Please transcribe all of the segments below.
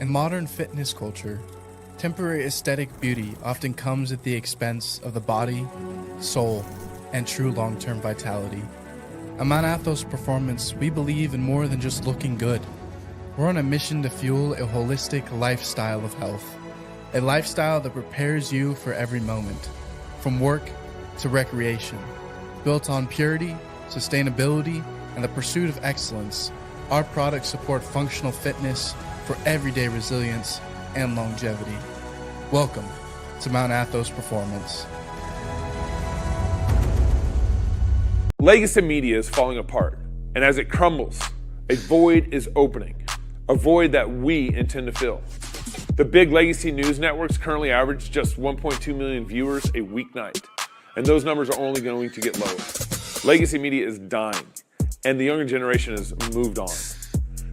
In modern fitness culture, temporary aesthetic beauty often comes at the expense of the body, soul, and true long-term vitality. At Mount Athos Performance, we believe in more than just looking good. We're on a mission to fuel a holistic lifestyle of health, a lifestyle that prepares you for every moment, from work to recreation. Built on purity, sustainability, and the pursuit of excellence, our products support functional fitness for everyday resilience and longevity. Welcome to Mount Athos Performance. Legacy media is falling apart, and as it crumbles, a void is opening, a void that we intend to fill. The big legacy news networks currently average just 1.2 million viewers a weeknight, and those numbers are only going to get lower. Legacy media is dying, and the younger generation has moved on.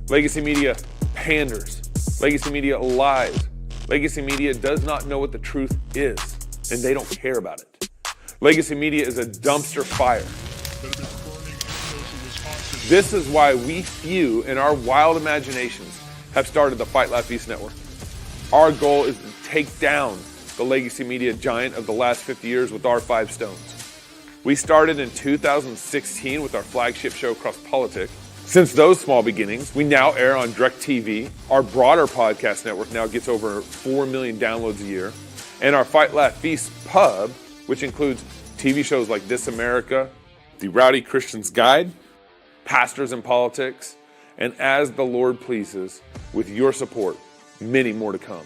Legacy media panders. Legacy media lies. Legacy media does not know what the truth is, and they don't care about it. Legacy media is a dumpster fire. This is why we few in our wild imaginations have started the Fight Laugh Feast Network. Our goal is to take down the legacy media giant of the last 50 years with our 5 stones. We started in 2016 with our flagship show, Cross Politics. Since those small beginnings, we now air on DirecTV. Our broader podcast network now gets over 4 million downloads a year. And our Fight Laugh Feast pub, which includes TV shows like This America, The Rowdy Christian's Guide, Pastors in Politics, and As the Lord Pleases, with your support, many more to come.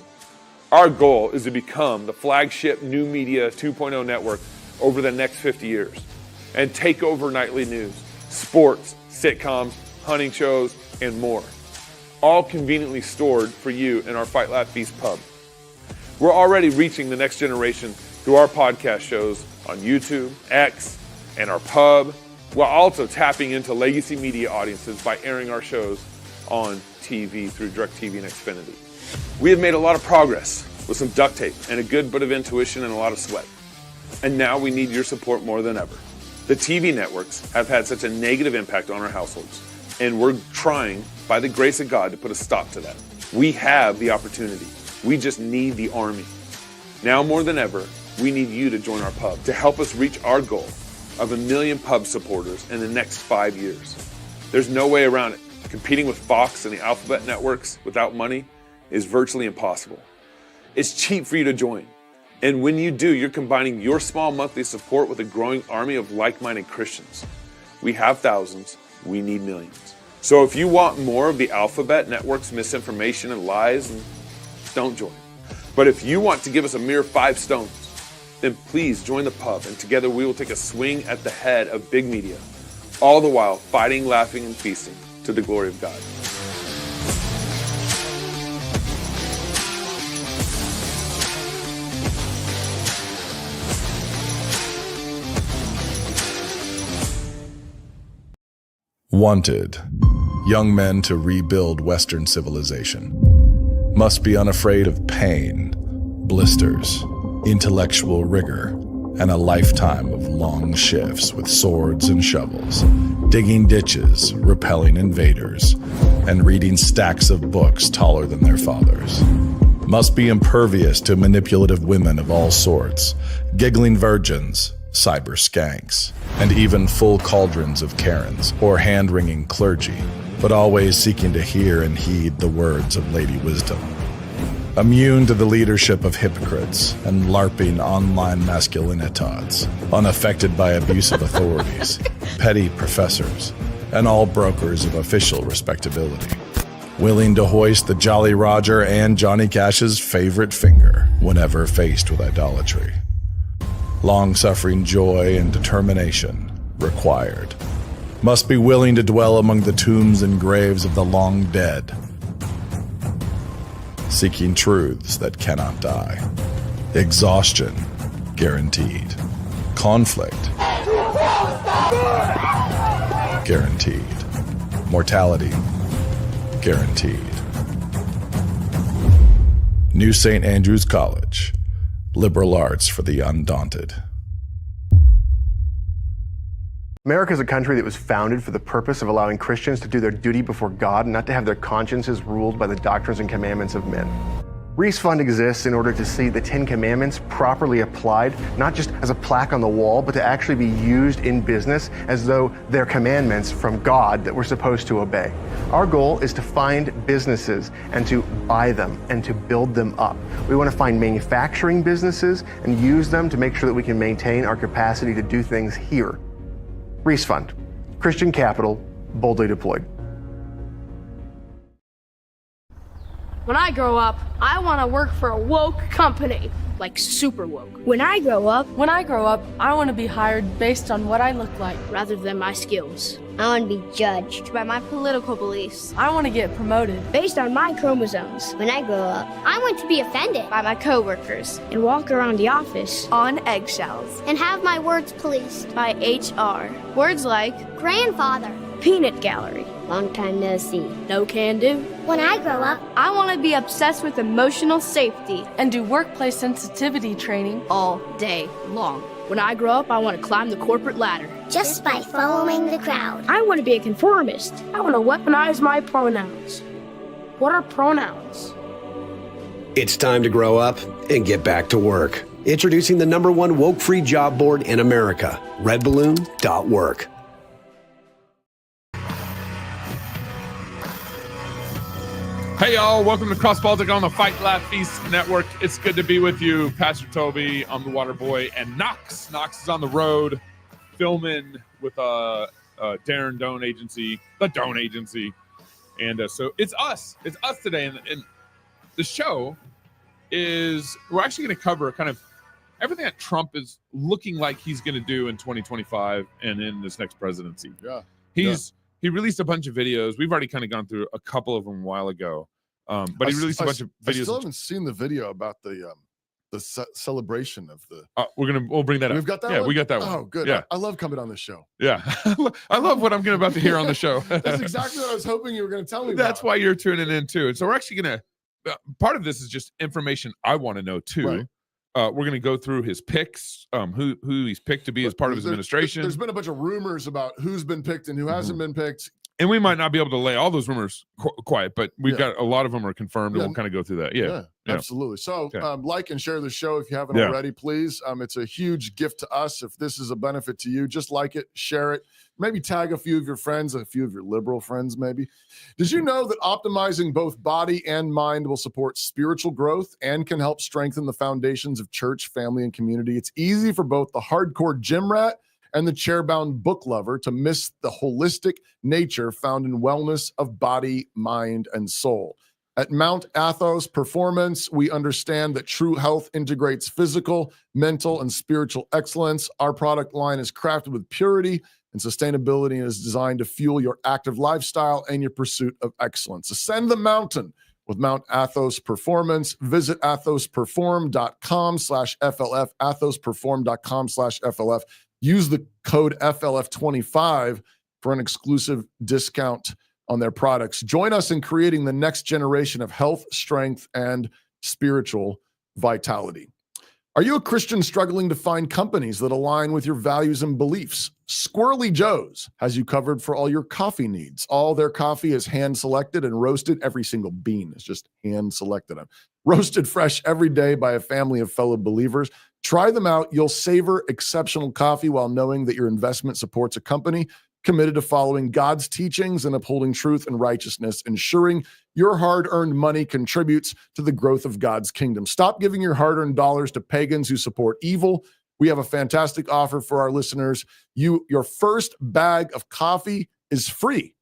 Our goal is to become the flagship new media 2.0 network over the next 50 years and take over nightly news, sports, sitcoms, hunting shows, and more, all conveniently stored for you in our Fight Laugh Feast pub. We're already reaching the next generation through our podcast shows on YouTube, X, and our pub, while also tapping into legacy media audiences by airing our shows on TV through DirecTV and Xfinity. We have made a lot of progress with some duct tape and a good bit of intuition and a lot of sweat. And now we need your support more than ever. The TV networks have had such a negative impact on our households, and we're trying, by the grace of God, to put a stop to that. We have the opportunity. We just need the army. Now more than ever, we need you to join our pub to help us reach our goal of 1 million pub supporters in the next 5 years. There's no way around it. Competing with Fox and the Alphabet networks without money is virtually impossible. It's cheap for you to join. And when you do, you're combining your small monthly support with a growing army of like-minded Christians. We have thousands, we need millions. So if you want more of the Alphabet network's misinformation and lies, don't join. But if you want to give us a mere 5 stones, then please join the pub, and together we will take a swing at the head of big media, all the while fighting, laughing, and feasting to the glory of God. Wanted. Young men to rebuild Western civilization. Must be unafraid of pain, blisters, intellectual rigor, and a lifetime of long shifts with swords and shovels, digging ditches, repelling invaders, and reading stacks of books taller than their fathers. Must be impervious to manipulative women of all sorts, giggling virgins, cyber skanks, and even full cauldrons of Karens or hand-wringing clergy, but always seeking to hear and heed the words of Lady Wisdom. Immune to the leadership of hypocrites and LARPing online masculinitods, unaffected by abusive authorities, petty professors, and all brokers of official respectability. Willing to hoist the Jolly Roger and Johnny Cash's favorite finger whenever faced with idolatry. Long-suffering joy and determination required. Must be willing to dwell among the tombs and graves of the long dead, seeking truths that cannot die. Exhaustion guaranteed. Conflict guaranteed. Mortality guaranteed. New St. Andrews College. Liberal arts for the undaunted. America is a country that was founded for the purpose of allowing Christians to do their duty before God and not to have their consciences ruled by the doctrines and commandments of men. Reece Fund exists in order to see the 10 Commandments properly applied, not just as a plaque on the wall, but to actually be used in business as though they're commandments from God that we're supposed to obey. Our goal is to find businesses and to buy them and to build them up. We want to find manufacturing businesses and use them to make sure that we can maintain our capacity to do things here. Reece Fund, Christian capital, boldly deployed. When I grow up, I want to work for a woke company, like super woke. When I grow up, I want to be hired based on what I look like, rather than my skills. I want to be judged By my political beliefs. I want to get promoted based on my chromosomes. When I grow up, I want to be offended by my coworkers and walk around the office on eggshells and have my words policed by HR. Words like grandfather, peanut gallery, long time no see, no can do. When I grow up, I want to be obsessed with emotional safety and do workplace sensitivity training all day long. When I grow up, I want to climb the corporate ladder just by following the crowd. I want to be a conformist. I want to weaponize my pronouns. What are pronouns? It's time to grow up and get back to work. Introducing the #1 woke-free job board in America, redballoon.work. Hey, y'all. Welcome to Cross Baltic on the Fight Laugh Feast Network. It's good to be with you. Pastor Toby, I'm the water boy, and Knox. Knox is on the road filming with Darren Doan Agency, the Doan Agency. And so it's us. It's us today. And the show is, we're actually going to cover kind of everything that Trump is looking like he's going to do in 2025 and in this next presidency. Yeah. He released a bunch of videos. We've already kind of gone through a couple of them a while ago. But he released a bunch of videos. I still haven't seen the video about the celebration of the. We'll bring that up. We've got that. Yeah, one? we got that one. Oh, good. Yeah, I love coming on this show. Yeah, I love what I'm about to hear on the show. That's exactly what I was hoping you were going to tell me. That's why you're tuning in too. And so we're actually going to. Part of this is just information I want to know too. Right. We're going to go through his picks, who he's picked to be as part of his administration. There's been a bunch of rumors about who's been picked and who hasn't been picked. And we might not be able to lay all those rumors quiet, but we've got a lot of them are confirmed, and we'll kind of go through that. Yeah. Absolutely. So like and share the show if you haven't already, please. It's a huge gift to us. If this is a benefit to you, just like it, share it, maybe tag a few of your friends, a few of your liberal friends, maybe. Did you know that optimizing both body and mind will support spiritual growth and can help strengthen the foundations of church, family, and community? It's easy for both the hardcore gym rat and the chair-bound book lover to miss the holistic nature found in wellness of body, mind, and soul. At Mount Athos Performance, we understand that true health integrates physical, mental, and spiritual excellence. Our product line is crafted with purity and sustainability and is designed to fuel your active lifestyle and your pursuit of excellence. Ascend the mountain with Mount Athos Performance. Visit athosperform.com/FLF, athosperform.com/FLF. Use the code FLF25 for an exclusive discount on their products. Join us in creating the next generation of health, strength, and spiritual vitality. Are you a Christian struggling to find companies that align with your values and beliefs? Squirrely Joe's has you covered for all your coffee needs. All their coffee is hand-selected and roasted. Every single bean is just hand-selected. Roasted fresh every day by a family of fellow believers. Try them out. You'll savor exceptional coffee while knowing that your investment supports a company committed to following God's teachings and upholding truth and righteousness, ensuring your hard-earned money contributes to the growth of God's kingdom. Stop giving your hard-earned dollars to pagans who support evil. We have a fantastic offer for our listeners. Your first bag of coffee is free.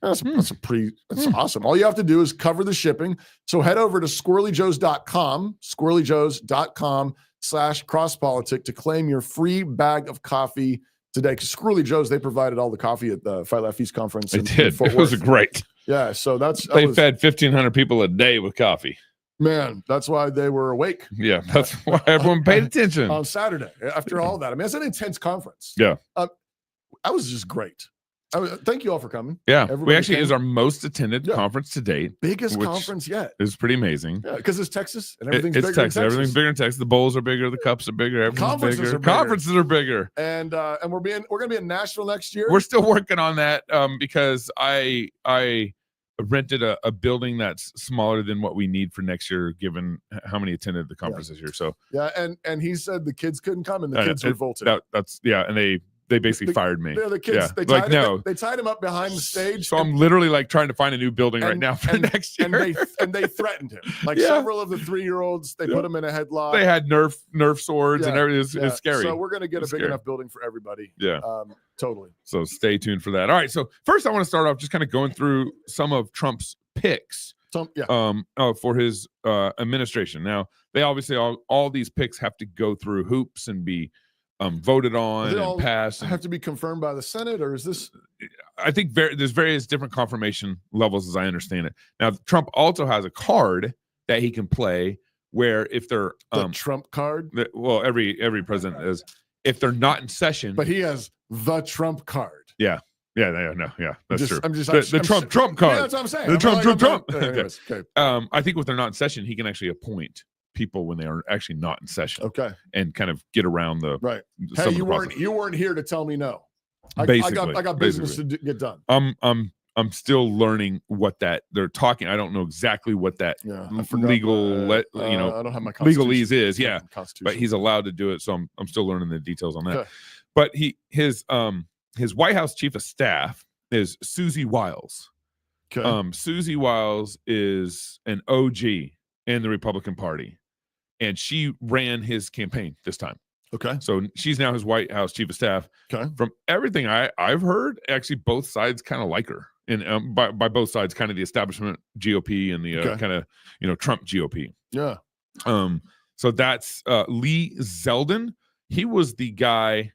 That's awesome. All you have to do is cover the shipping. So head over to squirrelyjoes.com/crosspolitic to claim your free bag of coffee today. Because Squirrely Joe's, they provided all the coffee at the Fight Laugh Feast conference. They did. It was great. Yeah. So they fed 1,500 people a day with coffee. Man, that's why they were awake. Yeah, that's why everyone paid attention on Saturday. After all that, I mean, it's an intense conference. Yeah, that was just great. Thank you all for coming. Yeah, Everybody we actually came. is our most attended conference to date. Biggest conference yet. It's pretty amazing. Yeah, because it's Texas and everything's it's bigger Texas. in Texas. Everything's bigger in Texas. The bowls are bigger. The cups are bigger. Everything's bigger. Conferences are bigger. And we're gonna be in Nashville next year. We're still working on that because I rented a building that's smaller than what we need for next year, given how many attended the conference this year. So and he said the kids couldn't come, and the kids revolted. And they basically fired me. The kids, they tied him up behind the stage. So I'm literally like trying to find a new building right now for next year. And they threatened him. Like several of the 3-year-olds, they put him in a headlock. They had Nerf swords and everything. It's scary. So we're gonna get a big enough building for everybody. Yeah. Totally. So stay tuned for that. All right. So first I want to start off just kind of going through some of Trump's picks for his administration. Now, they obviously all these picks have to go through hoops and be voted on and passed. Have to be confirmed by the Senate, or is this? I think there's various different confirmation levels, as I understand it. Now, Trump also has a card that he can play where if they're the Trump card. Well, every president is. If they're not in session, but he has the Trump card. Yeah. That's true. The Trump card. Yeah, that's what I'm saying. The Trump. Anyways, okay. I think when they're not in session, he can actually appoint people when they are actually not in session. Okay. And kind of get around the right. Hey, you weren't here to tell me no. I got business to get done. I'm still learning what that they're talking. I don't know exactly what that legal I don't have my legalese is. Yeah, but he's allowed to do it. So I'm still learning the details on that. Okay. But his White House chief of staff is Susie Wiles. Okay. Susie Wiles is an OG in the Republican Party, and she ran his campaign this time. Okay. So she's now his White House chief of staff. Okay. From everything I've heard, actually both sides kind of like her. And by both sides, kind of the establishment GOP and the kind of Trump GOP. Yeah. So that's Lee Zeldin. He was the guy.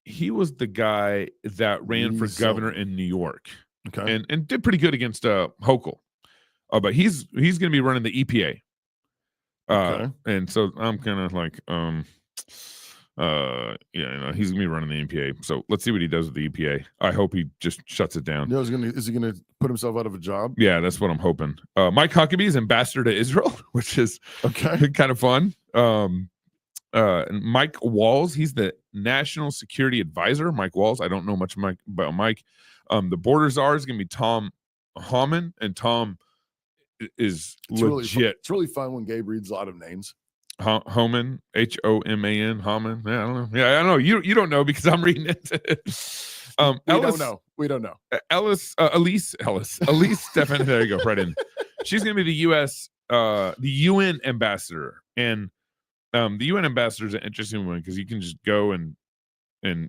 He was the guy that ran for governor in New York. Okay. And did pretty good against Hochul. But he's going to be running the EPA. And so I'm kind of like he's gonna be running the EPA. So let's see what he does with the EPA. I hope he just shuts it down. Yeah, is he gonna put himself out of a job? Yeah, that's what I'm hoping. Mike Huckabee is ambassador to Israel, which is kind of fun. And Mike Walls, he's the national security advisor. Mike Walls, I don't know much about Mike. The border czar is gonna be Tom Homan, and Tom is legit. It's really fun when Gabe reads a lot of names. Homan, Homan, Homan. Yeah, I don't know. Yeah, I don't know. You don't know because I'm reading it. We don't know. Elise Stefan. There you go. Right in. She's going to be the UN ambassador, and the UN ambassador is an interesting one because you can just go and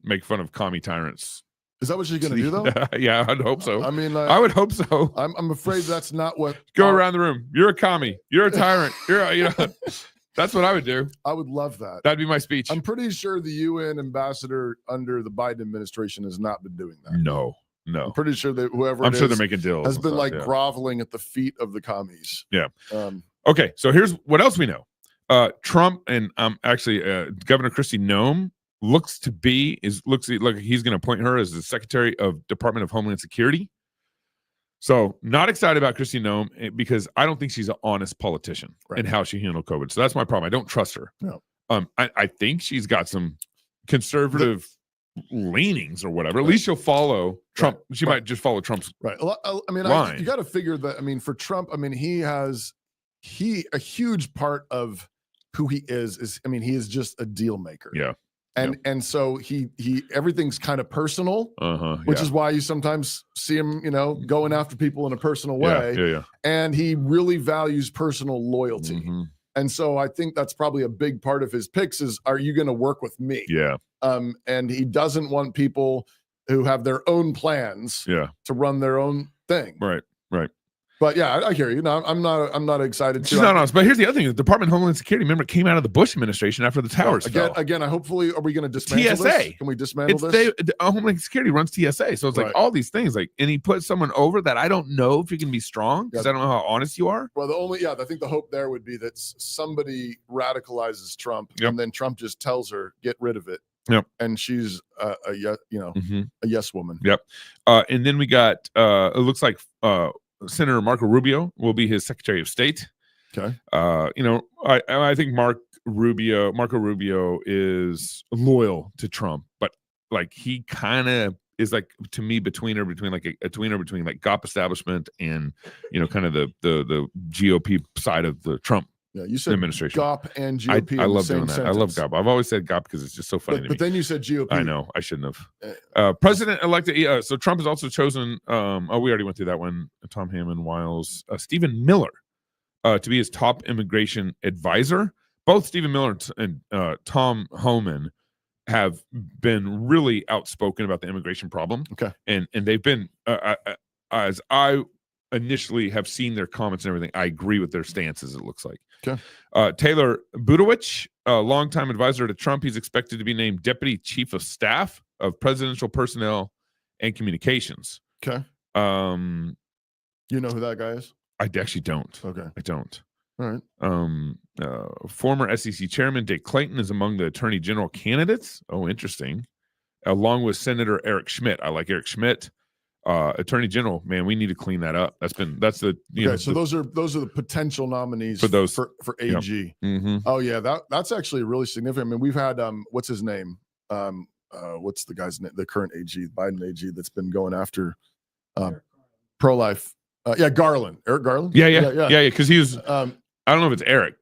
make fun of commie tyrants. Is that what she's going to do, though? Yeah, I'd hope so. I mean, I would hope so. I'm afraid that's not what. Go around the room. You're a commie. You're a tyrant. That's what I would do. I would love that. That'd be my speech. I'm pretty sure the UN ambassador under the Biden administration has not been doing that. No. I'm pretty sure that whoever I'm sure they're making deals has been groveling at the feet of the commies. Yeah. Okay. So here's what else we know. Trump and actually Governor Kristi Noem looks like he's going to appoint her as the Secretary of Department of Homeland Security. So not excited about Kristi Noem because I don't think she's an honest politician in how she handled COVID. So that's my problem. I don't trust her. No. I think she's got some conservative leanings or whatever. At least she'll follow Trump. She might just follow Trump's right. I mean, you got to figure that. I mean, for Trump, I mean, a huge part of who he is he is just a deal maker. Yeah. And so he everything's kind of personal, which is why you sometimes see him, going after people in a personal way. Yeah. And he really values personal loyalty. Mm-hmm. And so I think that's probably a big part of his picks is, are you going to work with me? Yeah. And he doesn't want people who have their own plans to run their own thing. Right. But yeah, I hear you. No, I'm not excited. She's not honest. But here's the other thing: the Department of Homeland Security, remember, came out of the Bush administration after the towers fell. Again, hopefully, are we going to dismantle TSA? This? Can we dismantle this? Homeland Security runs TSA, so it's like all these things. And he put someone over that I don't know if you can be strong because I don't know how honest you are. Well, I think the hope there would be that somebody radicalizes Trump, and then Trump just tells her, "Get rid of it." Yep. And she's a yes woman. Yep. And then we got it looks like Senator Marco Rubio will be his Secretary of State. Okay. I think Marco Rubio is loyal to Trump, but like he kind of is like, to me, between a tweener between like GOP establishment and kind of the GOP side of the Trump you said administration. GOP and GOP. I love doing that. Sentence. I love GOP. I've always said GOP because it's just so funny to me. But then you said GOP. I know. I shouldn't have. President-elect. So Trump has also chosen. We already went through that one. Tom Hammond, Wiles, Stephen Miller, to be his top immigration advisor. Both Stephen Miller and Tom Homan have been really outspoken about the immigration problem. Okay. And they've been, as I initially have seen their comments and everything, I agree with their stances, it looks like. Okay. Taylor Budowich, a longtime advisor to Trump, he's expected to be named Deputy Chief of Staff of Presidential Personnel and Communications. Okay. You know who that guy is? I actually don't. Okay. I don't. All right. Former SEC Chairman Dick Clayton is among the Attorney General candidates. Oh, interesting. Along with Senator Eric Schmidt. I like Eric Schmidt. Attorney General, man, we need to clean that up. That's the those are the potential nominees for those for AG. Yep. Mm-hmm. Oh yeah, that's actually really significant. I mean, we've had what's his name? What's the guy's name? The current AG, Biden AG, that's been going after pro-life. Garland. Eric Garland. Yeah. Because he was. I don't know if it's Eric.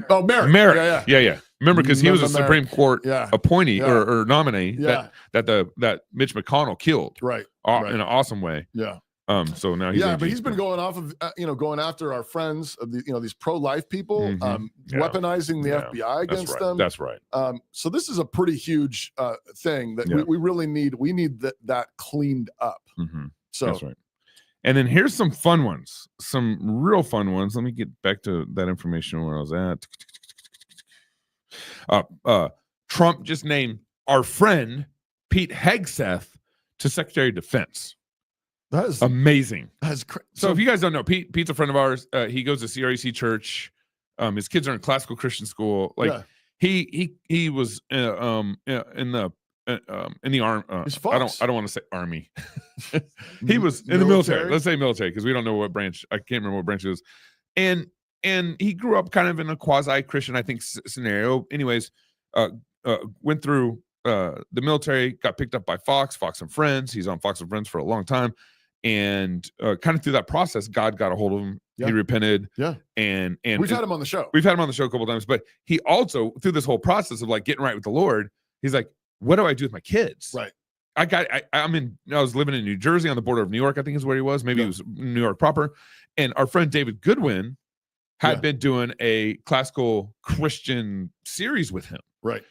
Oh, Merrick. Yeah. Remember, because he was a Supreme Court appointee or nominee that Mitch McConnell killed. Right. In an awesome way. Yeah. So now he's but he's been going off of going after our friends of these pro-life people, weaponizing the FBI against them. That's right. So this is a pretty huge thing that we really need. We need that cleaned up. Mm-hmm. So that's right. And then here's some fun ones, some real fun ones. Let me get back to that information where I was at. Trump just named our friend Pete Hegseth to Secretary of Defense. That is amazing. That's so if you guys don't know, Pete's a friend of ours. He goes to CREC Church. His kids are in classical Christian school. He was in the army. I don't want to say army. He was in the military. Let's say military because we don't know what branch. I can't remember what branch it was. And he grew up kind of in a quasi-Christian, I think, scenario. Anyways, went through the military, got picked up by Fox and Friends. He's on Fox and Friends for a long time. And kind of through that process, God got a hold of him. Yeah. He repented. Yeah. And we've had him on the show. We've had him on the show a couple of times. But he also, through this whole process of like getting right with the Lord, he's like, what do I do with my kids? Right. I was living in New Jersey on the border of New York, I think is where he was. Maybe it was New York proper. And our friend David Goodwin had been doing a classical Christian series with him. Right.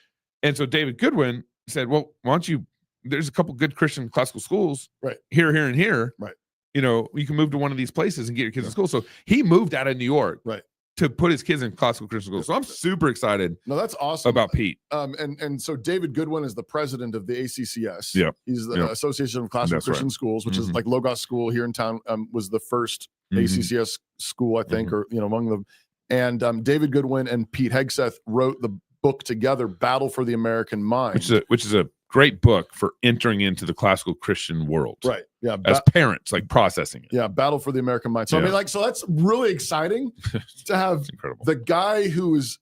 And so David Goodwin said, well, why don't you, there's a couple good Christian classical schools here, and here. Right. You can move to one of these places and get your kids in school. So he moved out of New York. Right. To put his kids in classical Christian school. So I'm super excited. No, that's awesome about Pete. And so David Goodwin is the president of the ACCS. Yeah. He's the Association of Classical Christian Schools, which is like Logos School here in town, was the first ACCS school, I think, or among them. And David Goodwin and Pete Hegseth wrote the book together, Battle for the American Mind. Which is a great book for entering into the classical Christian world. Right. Yeah. As parents, like processing it. Yeah. Battle for the American Mind. So I mean, so that's really exciting to have the guy who is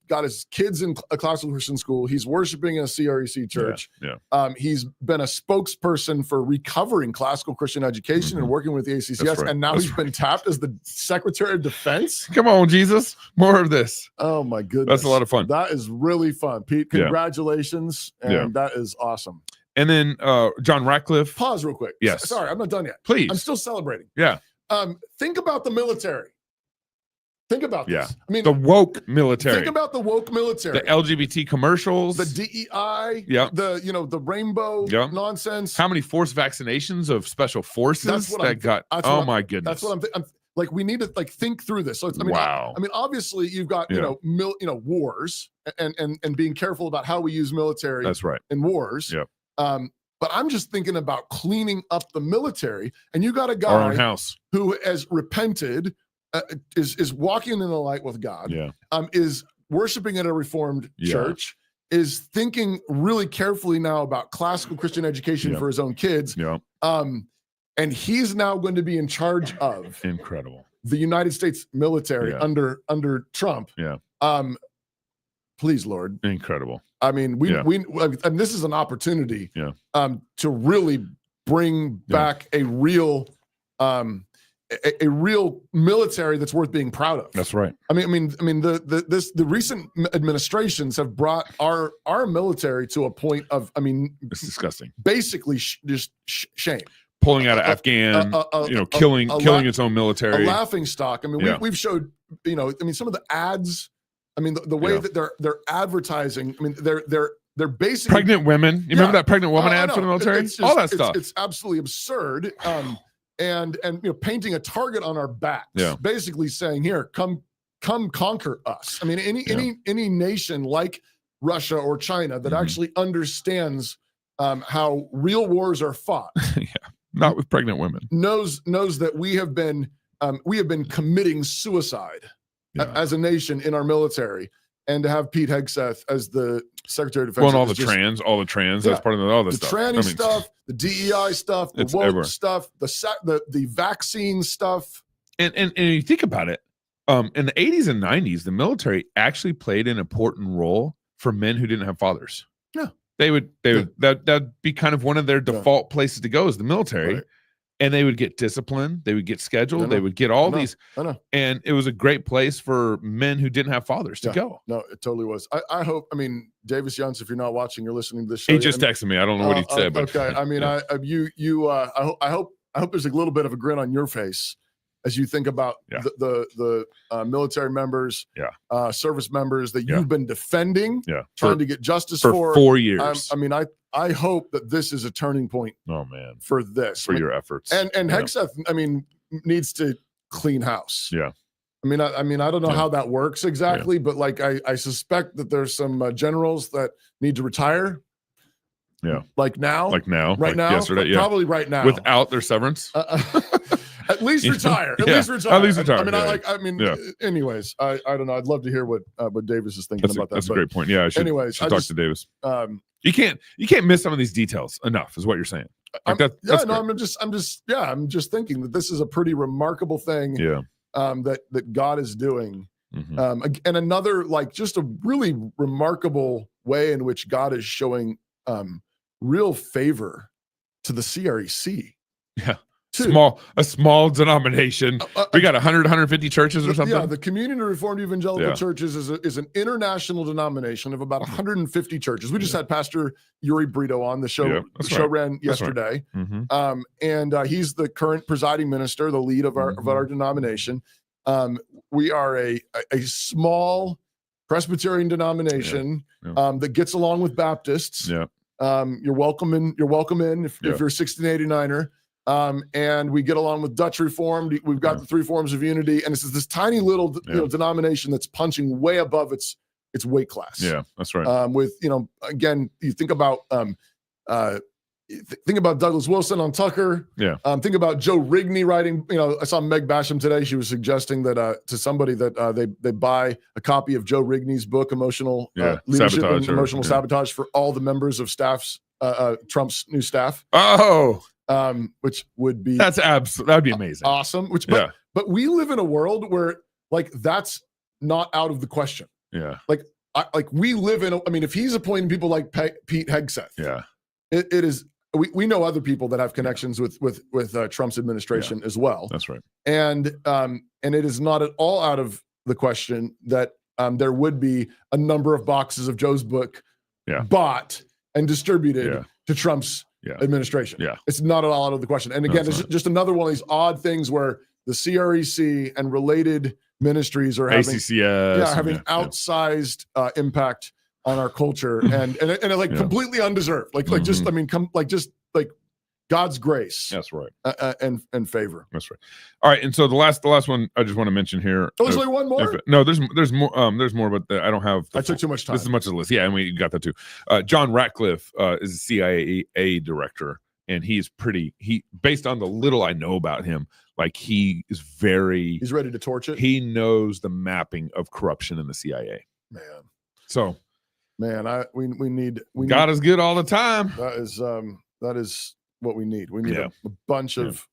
got his kids in a classical Christian school. He's worshiping in a CREC church. Yeah. He's been a spokesperson for recovering classical Christian education and working with the ACCS. Right. And now he's been tapped as the Secretary of Defense. Come on, Jesus. More of this. Oh my goodness. That's a lot of fun. That is really fun. Pete, congratulations. And that is awesome. And then John Ratcliffe. Pause real quick. Yes. Sorry, I'm not done yet. Please. I'm still celebrating. Yeah. Think about the military. Think about this. Yeah. I mean, the woke military. Think about the woke military. The LGBT commercials. The DEI. Yeah. The rainbow nonsense. How many forced vaccinations of special forces my goodness. That's what I'm like, we need to think through this. So it's, I mean, obviously you've got, wars and being careful about how we use military. That's right. In wars. Yeah. But I'm just thinking about cleaning up the military, and you got a guy our own house who has repented, is walking in the light with God, is worshiping at a Reformed church, is thinking really carefully now about classical Christian education for his own kids. Yeah. And he's now going to be in charge of incredible the United States military under Trump. Yeah. Please, Lord. Incredible. I mean, and this is an opportunity to really bring back a real military that's worth being proud of. That's right. I mean, the recent administrations have brought our military to a point of, it's disgusting. Basically, just shame. Pulling out of Afghan, killing its own military. A laughing stock. I mean, we've showed, some of the ads. I mean, the way that they're advertising. I mean, they're basically pregnant women. You remember that pregnant woman ad for the military? All that stuff. It's absolutely absurd. And painting a target on our backs. Yeah. Basically saying, "Here, come conquer us." I mean, any nation like Russia or China that actually understands how real wars are fought. Not with pregnant women. Knows that we have been committing suicide as a nation in our military, and to have Pete Hegseth as the Secretary of Defense. Well, and all the trans. That's part of all this stuff. The tranny stuff, the DEI stuff, the woke everywhere. Stuff, the vaccine stuff. And you think about it, in the 80s and 90s, the military actually played an important role for men who didn't have fathers. Yeah. That'd be kind of one of their default places to go is the military. Right. And they would get disciplined, they would get scheduled, they would get all these. I know. And it was a great place for men who didn't have fathers to go. No, it totally was. I hope, Davis Younts, if you're not watching, you're listening to this show. He just texted me. I don't know what he said, but okay. I hope there's a little bit of a grin on your face as you think about the military members, service members that you've been defending, trying to get justice for 4 years. I hope that this is a turning point. Oh man, for this, for your efforts. And Hegseth, needs to clean house. Yeah. I don't know how that works exactly, but I suspect that there's some generals that need to retire. Yeah. Right now, yesterday. Probably right now, without their severance. At least retire. At least retire. Anyways, I don't know. I'd love to hear what Davis is thinking about that. That's a great point. Yeah. I should talk to Davis. You can't miss some of these details enough, is what you're saying. I'm just thinking that this is a pretty remarkable thing. Yeah. That God is doing. And another just a really remarkable way in which God is showing real favor to the CREC. Yeah. A small denomination. We got 100, 150 churches or something. Yeah, the Communion of Reformed Evangelical Churches is an international denomination of about 150 churches. We just had Pastor Yuri Brito on the show. Yeah, the show ran yesterday. Right. And he's the current presiding minister, the lead of our denomination. We are a small Presbyterian denomination that gets along with Baptists. Yeah. You're welcome in if you're a 1689er. And we get along with Dutch Reformed. We've got the three forms of unity, and it's this tiny little denomination that's punching way above its weight class. Yeah, that's right. With again, you think about Douglas Wilson on Tucker. Yeah. Think about Joe Rigney writing. I saw Meg Basham today. She was suggesting that to somebody that they buy a copy of Joe Rigney's book, Emotional Leadership and Emotional Sabotage, for all the members of Trump's new staff. Oh. Which would be that'd be amazing, awesome. But we live in a world where that's not out of the question. Yeah, we live in. If he's appointing people like Pete Hegseth, it is. We know other people that have connections with Trump's administration as well. That's right. And it is not at all out of the question that there would be a number of boxes of Joe's book bought and distributed to Trump's administration. Yeah. It's not at all out of the question. And again, it's just another one of these odd things where the CREC and related ministries are having outsized impact on our culture and completely undeserved. God's grace. That's right. And favor. That's right. All right. And so the last one I just want to mention here. Oh, there's only one more? No, there's more. There's more, but I don't have. I took too much time. This is much of the list. Yeah, and we got that too. John Ratcliffe is a CIA director, and he's based on the little I know about him, he's ready to torch it. He knows the mapping of corruption in the CIA. Man. So Man, we need God is good all the time. That is what we need. We need a bunch of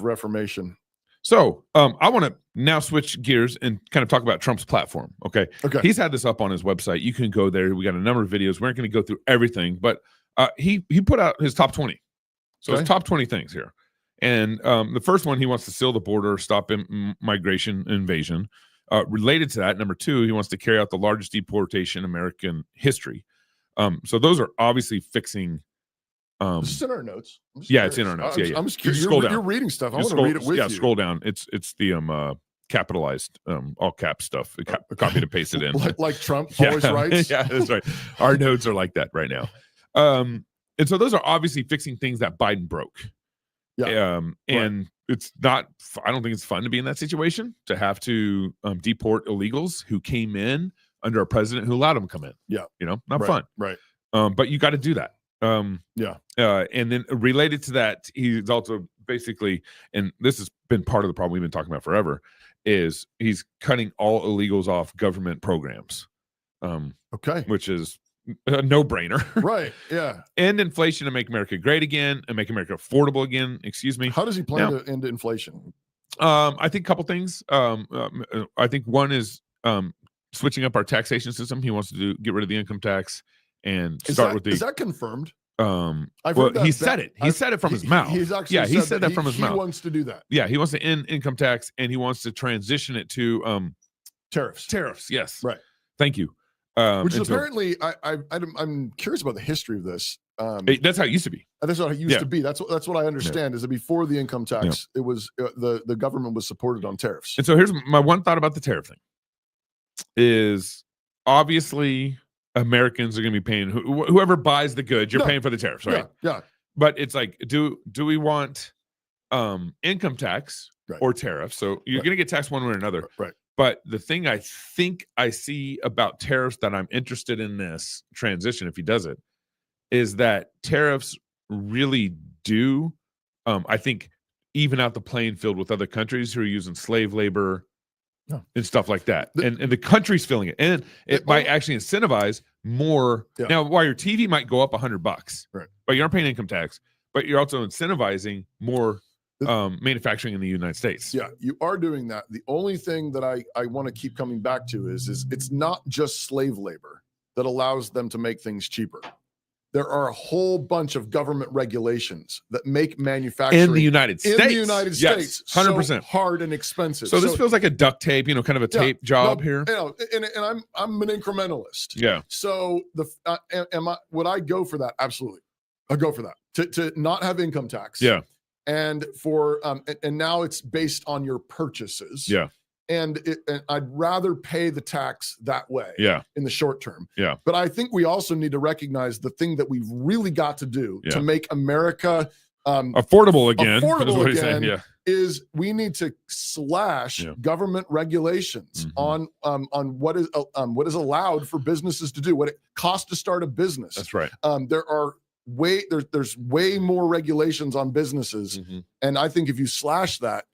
reformation. So I want to now switch gears and kind of talk about Trump's platform. Okay. He's had this up on his website. You can go there. We got a number of videos. We aren't going to go through everything, but he put out his top 20. So his top 20 things here. And the first one, he wants to seal the border, stop migration invasion. Related to that, number 2, he wants to carry out the largest deportation in American history. So those are obviously fixing. This is in our notes. It's in our notes. I'm just curious. You're reading stuff. I want to read it with you. Yeah, scroll down. It's the capitalized all cap stuff. Copy to paste it in. like Trump always writes. Yeah, that's right. Our notes are like that right now. And so those are obviously fixing things that Biden broke. Yeah. And it's not. I don't think it's fun to be in that situation, to have to deport illegals who came in under a president who allowed them to come in. Yeah. Not fun. Right. But you got to do that. And then related to that, he's also basically, and this has been part of the problem we've been talking about forever, is he's cutting all illegals off government programs. Which is a no-brainer. Right. Yeah. End inflation and make America great again and make America affordable again. Excuse me. How does he plan to end inflation? I think a couple things. I think one is switching up our taxation system. He wants to get rid of the income tax and start with the. Is that confirmed? He said it. He said it from his mouth. He's actually he said that from his mouth. He wants to do that. Yeah, he wants to end income tax and he wants to transition it to tariffs. Tariffs, yes. Right. Thank you. Which is apparently, I'm curious about the history of this. That's how it used to be. That's what it used to be. That's what I understand is that before the income tax, it was the government was supported on tariffs. And so here's my one thought about the tariff thing: is obviously Americans are going to be paying whoever buys the goods. You're paying for the tariffs, right? Yeah. But it's like, do we want income tax or tariffs? So you're going to get taxed one way or another, right? But the thing I think I see about tariffs that I'm interested in this transition, if he does it, is that tariffs really do, I think, even out the playing field with other countries who are using slave labor and stuff like that. And the country's feeling it. And it might actually incentivize more. Yeah. Now, while your TV might go up $100, right, but you aren't paying income tax, but you're also incentivizing more manufacturing in the United States. Yeah, you are doing that. The only thing that I want to keep coming back to is it's not just slave labor that allows them to make things cheaper. There are a whole bunch of government regulations that make manufacturing in the United States, 100% so hard and expensive. So this feels like a duct tape, kind of a tape job here. And I'm an incrementalist. Yeah. So would I go for that? Absolutely, I'll go for that. To not have income tax. Yeah. And for and now it's based on your purchases. Yeah. And I'd rather pay the tax that way. Yeah. In the short term. Yeah. But I think we also need to recognize the thing that we've really got to do to make America affordable again. Is we need to slash government regulations on what is allowed for businesses to do, what it costs to start a business. That's right. There's way more regulations on businesses, and I think if you slash that,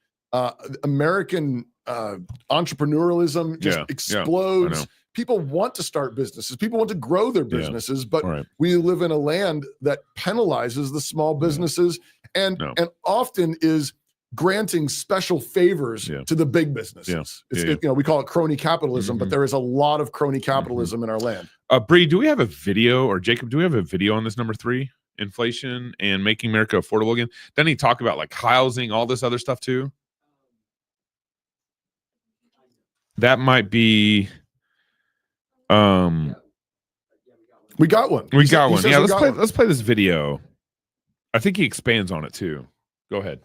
American entrepreneurialism just explodes. People want to start businesses. People want to grow their businesses, but we live in a land that penalizes the small businesses and often is granting special favors to the big businesses. We call it crony capitalism, but there is a lot of crony capitalism in our land. Bree, do we have a video, or Jacob, do we have a video on this number 3, inflation and making America affordable again? Doesn't he talk about like housing, all this other stuff too? That might be. We got one. We got one. Yeah, let's play this video. I think he expands on it too. Go ahead.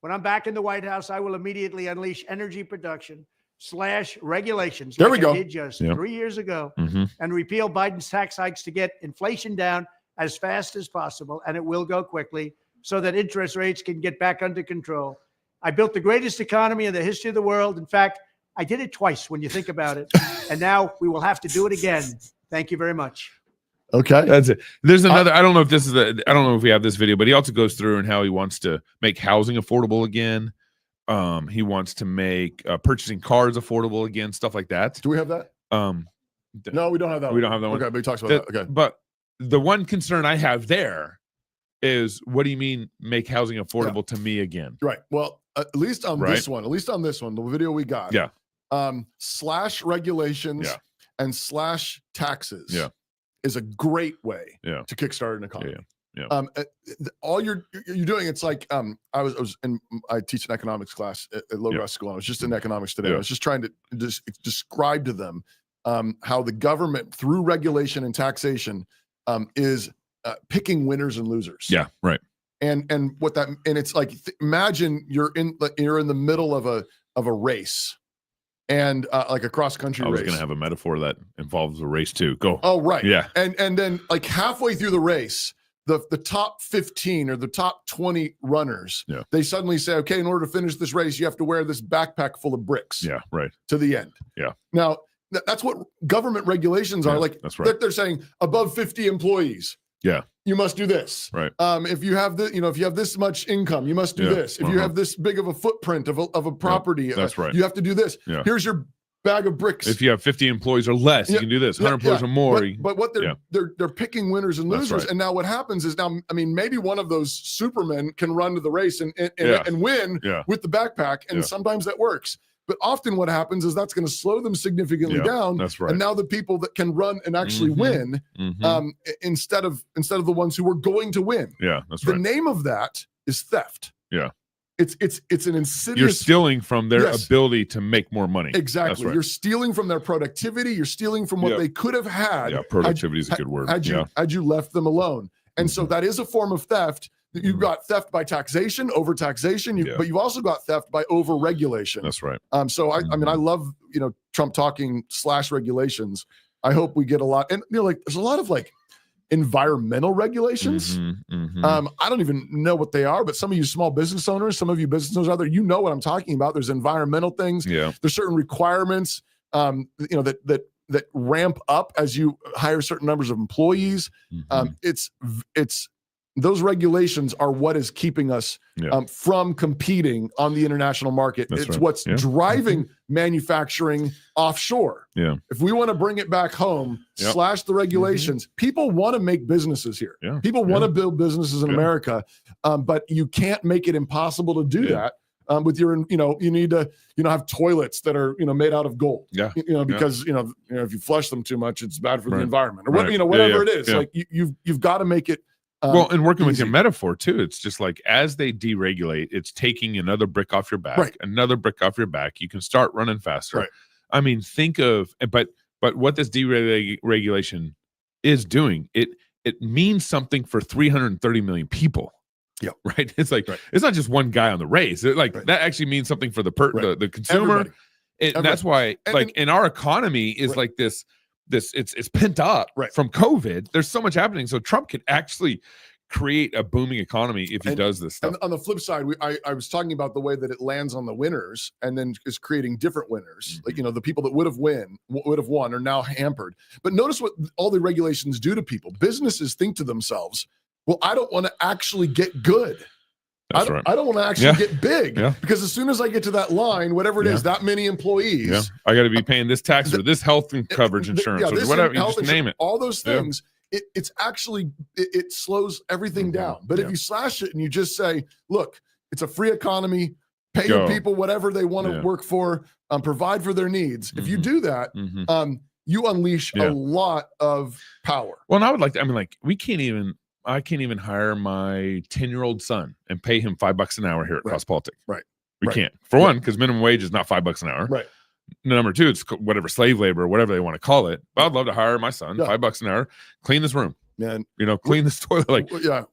When I'm back in the White House, I will immediately unleash energy production / regulations. There we go. I did just 3 years ago, and repeal Biden's tax hikes to get inflation down as fast as possible, and it will go quickly so that interest rates can get back under control. I built the greatest economy in the history of the world. In fact, I did it twice when you think about it, and now we will have to do it again. Thank you very much. Okay, that's it. There's another. I don't know if this is I don't know if we have this video, but he also goes through and how he wants to make housing affordable again. He wants to make purchasing cars affordable again, stuff like that. Do we have that? No, we don't have that one. We don't have that one. Okay, but he talks about that. Okay. But the one concern I have there is, what do you mean make housing affordable to me again? Right. Well, at least on this one, the video we got. Yeah. Slash regulations and slash taxes is a great way to kickstart an economy. All you're doing, it's like I teach an economics class at Logos School. I was just in economics today. I was just trying to describe to them how the government, through regulation and taxation, is picking winners and losers. Yeah, right. And what that, and it's like, imagine you're in the middle of a race, and like a cross country race. I was going to have a metaphor that involves a race too. Go. Oh, right. Yeah. And then like halfway through the race, the top 15 or the top 20 runners, they suddenly say, okay, in order to finish this race, you have to wear this backpack full of bricks. Yeah, right. To the end. Yeah. Now, that's what government regulations are. Like, that's right. They're saying above 50 employees. Yeah. You must do this. Right. If you have if you have this much income, you must do this. If you have this big of a footprint of a property, that's right. You have to do this. Yeah. Here's your bag of bricks. If you have 50 employees or less, you can do this. 100 employees or more. But what they're picking winners and losers. Right. And now what happens is maybe one of those supermen can run to the race and win with the backpack, and sometimes that works. But often what happens is that's going to slow them significantly down. That's right. And now the people that can run and actually win, instead of the ones who were going to win. Yeah, that's right. The right. name of that is theft. Yeah. It's an insidious. You're stealing from their ability to make more money. Exactly. Right. You're stealing from their productivity. You're stealing from what they could have had. Yeah, productivity is a good word. Had you left them alone. And so that is a form of theft. You've got theft by taxation, overtaxation, but you've also got theft by overregulation. That's right. So I mean, I love, Trump talking slash regulations. I hope we get a lot. And there's a lot of environmental regulations. I don't even know what they are, but some of you small business owners, some of you business owners out there, you know what I'm talking about. There's environmental things. Yeah. There's certain requirements, that ramp up as you hire certain numbers of employees. It's those regulations are what is keeping us from competing on the international market. That's it's right. what's driving manufacturing offshore. Yeah. If we want to bring it back home, slash the regulations, people want to make businesses here. Yeah. People want to build businesses in America, but you can't make it impossible to do that. With your, you need to, have toilets that are, made out of gold. Yeah. Because if you flush them too much, it's bad for the environment, or whatever it is. Like you've got to make it. Well, and working with your metaphor too, it's just like as they deregulate, it's taking another brick off your back, another brick off your back. You can start running faster. Right. I mean, think of, but what this deregulation is doing, it means something for 330 million people. Yeah. Right. It's like, it's not just one guy on the race. That actually means something for the consumer. And that's why, and our economy is like this, it's pent up from COVID. There's so much happening. So Trump could actually create a booming economy if he does this stuff. And on the flip side, I was talking about the way that it lands on the winners and then is creating different winners. Like, the people that would have won are now hampered. But notice what all the regulations do to people. Businesses think to themselves, well, I don't want to actually get good. I don't want to actually get big because as soon as I get to that line, whatever it is, that many employees, I got to be paying this tax or this health coverage insurance or whatever. You just name it. All those things. It's actually it slows everything down. But if you slash it and you just say, look, it's a free economy, pay your people whatever they want to work for, provide for their needs. If you do that, you unleash a lot of power. Well, and I would like to, I can't even hire my 10-year-old son and pay him $5 an hour here at Cross Politics. Right. We can't. For one, because minimum wage is not $5 an hour. Right. Number two, it's whatever slave labor or whatever they want to call it. But I'd love to hire my son $5 an hour, clean this room. Man, clean this toilet.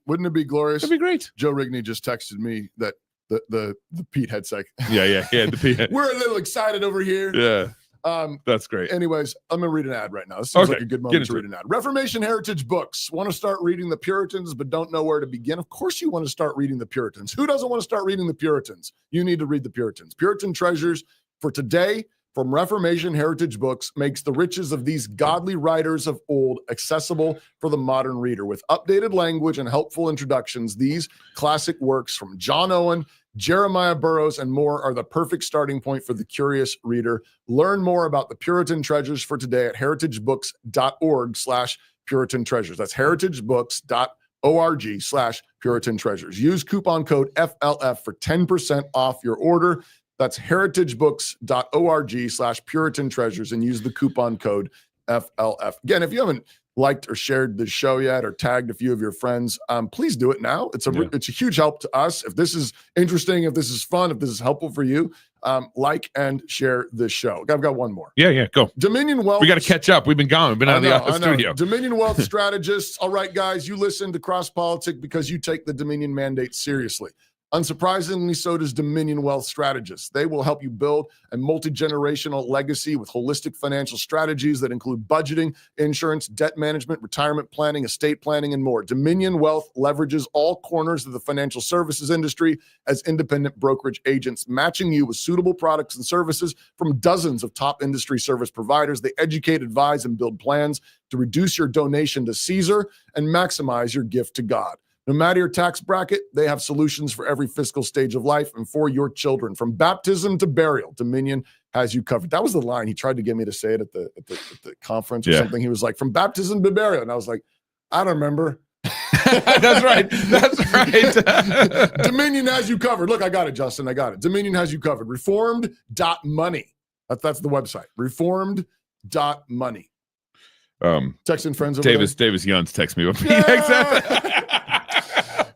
Wouldn't it be glorious? It'd be great. Joe Rigney just texted me that the Pete headset. Yeah. The Pete. We're a little excited over here. Yeah. That's great. Anyways, I'm going to read an ad right now. This seems like a good moment to read an ad. Reformation Heritage Books. Want to start reading the Puritans, but don't know where to begin? Of course you want to start reading the Puritans. Who doesn't want to start reading the Puritans? You need to read the Puritans. Puritan treasures for today, from Reformation Heritage Books makes the riches of these godly writers of old accessible for the modern reader. With updated language and helpful introductions, these classic works from John Owen, Jeremiah Burroughs, and more are the perfect starting point for the curious reader. Learn more about the Puritan treasures for today at heritagebooks.org/Puritan treasures. That's heritagebooks.org/Puritan treasures. Use coupon code FLF for 10% off your order. That's heritagebooks.org/Puritan treasures and use the coupon code FLF. Again, if you haven't liked or shared the show yet or tagged a few of your friends, please do it now. It's a huge help to us. If this is interesting, if this is fun, if this is helpful for you, like and share this show. I've got one more. Yeah, go. Dominion Wealth. We got to catch up. We've been gone. We've been out of the studio. Dominion Wealth strategists. All right, guys, you listen to Cross Politic because you take the Dominion mandate seriously. Unsurprisingly, so does Dominion Wealth Strategists. They will help you build a multi-generational legacy with holistic financial strategies that include budgeting, insurance, debt management, retirement planning, estate planning, and more. Dominion Wealth leverages all corners of the financial services industry as independent brokerage agents, matching you with suitable products and services from dozens of top industry service providers. They educate, advise, and build plans to reduce your donation to Caesar and maximize your gift to God. No matter your tax bracket, they have solutions for every fiscal stage of life and for your children. From baptism to burial, Dominion has you covered. That was the line. He tried to get me to say it at the conference or something. He was like, from baptism to burial. And I was like, I don't remember. That's right. Dominion has you covered. Look, I got it, Justin. I got it. Dominion has you covered. Reformed.money. That's the website. Reformed.money. Texting friends over Davis Younts text me.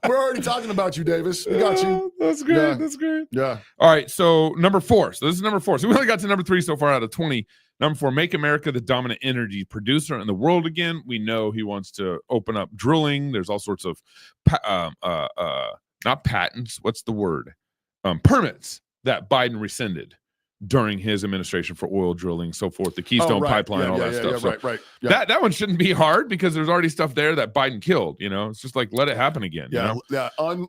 We're already talking about you, Davis. We got you. That's great. Yeah. That's great. Yeah. All right. So number 4. So this is number 4. So we only got to number 3 so far out of 20. Number 4, make America the dominant energy producer in the world again. We know he wants to open up drilling. There's all sorts of, not patents. What's the word? Permits that Biden rescinded during his administration for oil drilling, so forth, the Keystone Pipeline, all that stuff. Right. That one shouldn't be hard because there's already stuff there that Biden killed. It's just like, let it happen again.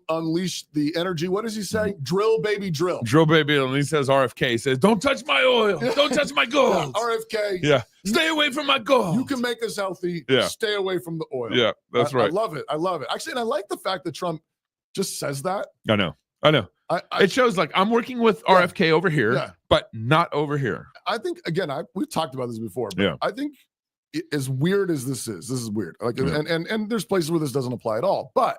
Unleash the energy. What does he say? Drill, baby, drill. Drill, baby. And he says, RFK he says, don't touch my oil. Don't touch my gold. RFK. Yeah. Stay away from my gold. You can make us healthy. Yeah. Stay away from the oil. Yeah, that's right. I love it. Actually, and I like the fact that Trump just says that. I know. It shows like I'm working with RFK over here, but not over here. I think, again, we've talked about this before, but I think as weird as this is weird. Like, and there's places where this doesn't apply at all, but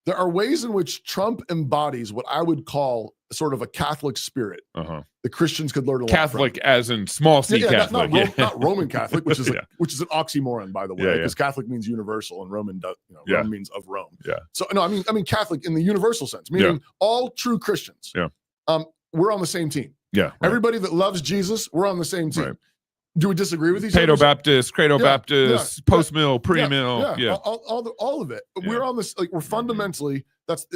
there are ways in which Trump embodies what I would call sort of a Catholic spirit. The Christians could learn a lot Catholic from. As in small c Catholic. Not Roman Catholic, which is which is an oxymoron, by the way, because Catholic means universal and Roman Rome means of Rome. Yeah. So no, I mean Catholic in the universal sense, meaning all true Christians. Yeah. We're on the same team. Yeah. Right. Everybody that loves Jesus, we're on the same team. Right. Do we disagree with each other? Baptist, Credo Baptist, post-mill, pre-mill. All of it. We're on this, like, we're fundamentally,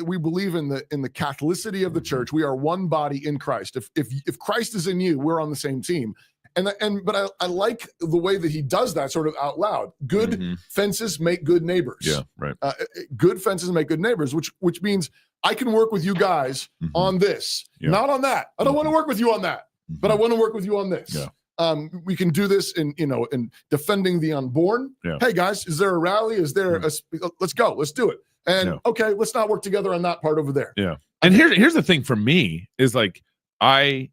we believe in the Catholicity of the church. We are one body in Christ. If Christ is in you, we're on the same team. But I like the way that he does that sort of out loud. Good fences make good neighbors. Yeah, right. Good fences make good neighbors, which means I can work with you guys on this, not on that. I don't want to work with you on that, but I want to work with you on this. Yeah. We can do this in defending the unborn. Yeah. Hey guys, is there a rally? Is there let's go, let's do it. And okay, let's not work together on that part over there. Yeah. And here's the thing for me is like, I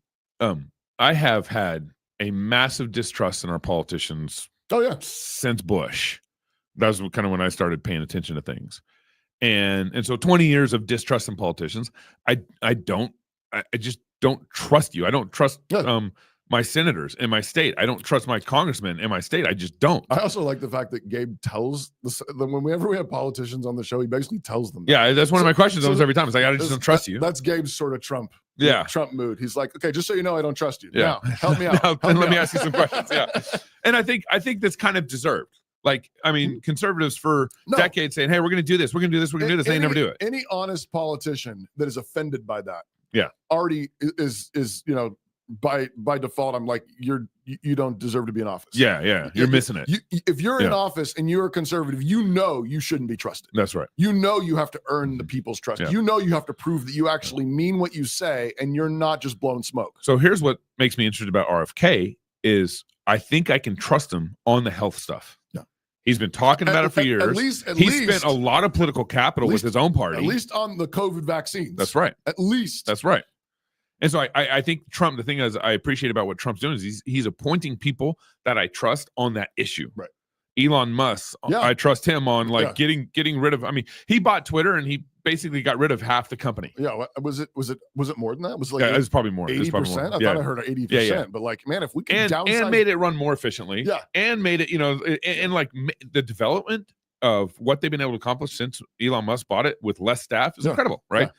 have had a massive distrust in our politicians. Oh yeah. Since Bush. That was kind of when I started paying attention to things. And so 20 years of distrust in politicians. I just don't trust you. I don't trust my senators in my state. I don't trust my congressmen in my state. I just don't. I also like the fact that Gabe tells them whenever we have politicians on the show, he basically tells them. Yeah, that's one of my questions almost every time. It's like, I just don't trust you. That's Gabe's sort of Trump. Yeah. Trump mood. He's like, okay, just so you know, I don't trust you. Yeah. Now, help me out. Let me ask you some questions. Yeah. And I think that's kind of deserved. Like, I mean, conservatives for decades saying, hey, we're going to do this. We're going to do this. We're going to do this. They never do it. Any honest politician that is offended by that. Yeah. Already is by default, I'm like, you don't deserve to be in office. Yeah. You're missing it. If you're in office and you're a conservative, you shouldn't be trusted. That's right. You have to earn the people's trust. Yeah. You have to prove that you actually mean what you say and you're not just blowing smoke. So here's what makes me interested about RFK is I think I can trust him on the health stuff. Yeah. He's been talking about it for years. At least spent a lot of political capital with his own party. At least on the COVID vaccines. That's right. At least. That's right. And so I think Trump, the thing is I appreciate about what Trump's doing is he's appointing people that I trust on that issue. Right. Elon Musk, I trust him on getting rid of. I mean, he bought Twitter and he basically got rid of half the company. Yeah, was it more than that? Was it it was probably more. 80%? I thought I heard 80%. Yeah. But like, man, if we can downsize and made it run more efficiently. Yeah, and made it and like the development of what they've been able to accomplish since Elon Musk bought it with less staff is incredible, right? Yeah.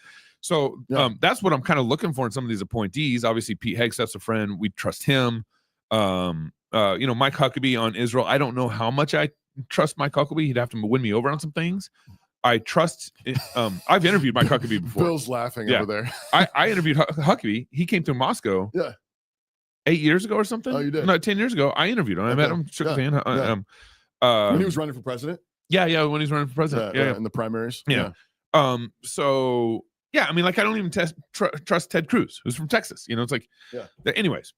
So that's what I'm kind of looking for in some of these appointees. Obviously, Pete Hegseth's a friend. We trust him. Mike Huckabee on Israel. I don't know how much I trust Mike Huckabee. He'd have to win me over on some things. I trust. I've interviewed Mike Huckabee before. Bill's laughing over there. I interviewed Huckabee. He came to Moscow. 8 years ago or something. Oh, you did? No, 10 years ago. I interviewed him. I met him. Shook his hand. When he was running for president. Yeah, when he's running for president. Yeah, in the primaries. Yeah. So. Yeah, I mean, like I don't even trust Ted Cruz, who's from Texas. It's like, anyways,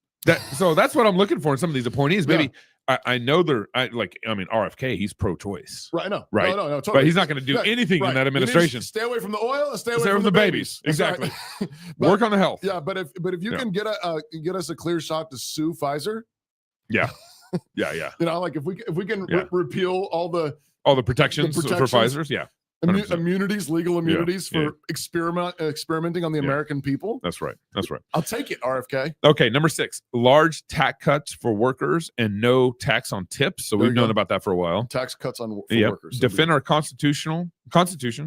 so that's what I'm looking for in some of these appointees. Maybe I know RFK, he's pro-choice, right? No, right? No, totally. But he's not going to do anything in that administration. Stay away from the oil and stay away from the babies. Exactly. Work on the health. Yeah, but if you can get us a clear shot to sue Pfizer. Yeah. Like if we can repeal all the protections for Pfizer's. Yeah. Immunities, legal immunities for experimenting on the American people. That's right. I'll take it, RFK. Okay, number 6, large tax cuts for workers and no tax on tips. So we've known about that for a while. Tax cuts for workers. Defend our constitution,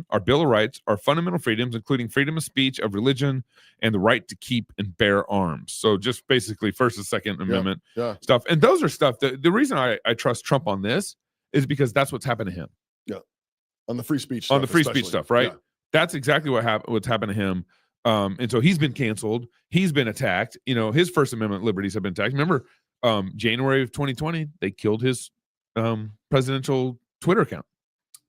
our Bill of Rights, our fundamental freedoms, including freedom of speech, of religion, and the right to keep and bear arms. So just basically First and Second Amendment stuff. And those are stuff that the reason I trust Trump on this is because that's what's happened to him. Yeah. On the free speech stuff, right? Yeah. That's exactly what's happened to him. And so he's been canceled. He's been attacked. His First Amendment liberties have been attacked. Remember, January of 2020, they killed his presidential Twitter account.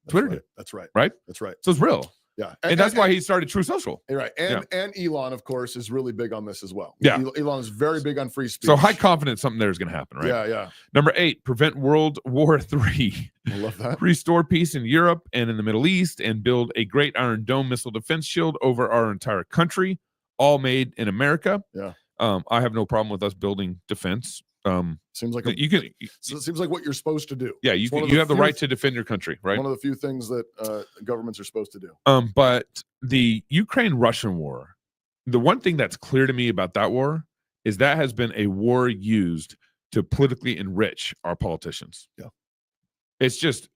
That's right. Right? That's right. So it's real. Yeah. And that's why he started True Social. Right. And Elon, of course, is really big on this as well. Yeah. Elon is very big on free speech. So high confidence something there is going to happen, right? Yeah. Number 8, prevent World War III. I love that. Restore peace in Europe and in the Middle East and build a Great Iron Dome missile defense shield over our entire country, all made in America. Yeah. I have no problem with us building defense. Seems like it seems like what you're supposed to do. Yeah, you have the right to defend your country, right? One of the few things that governments are supposed to do. But the Ukraine-Russian war, the one thing that's clear to me about that war is that has been a war used to politically enrich our politicians. Yeah. It's just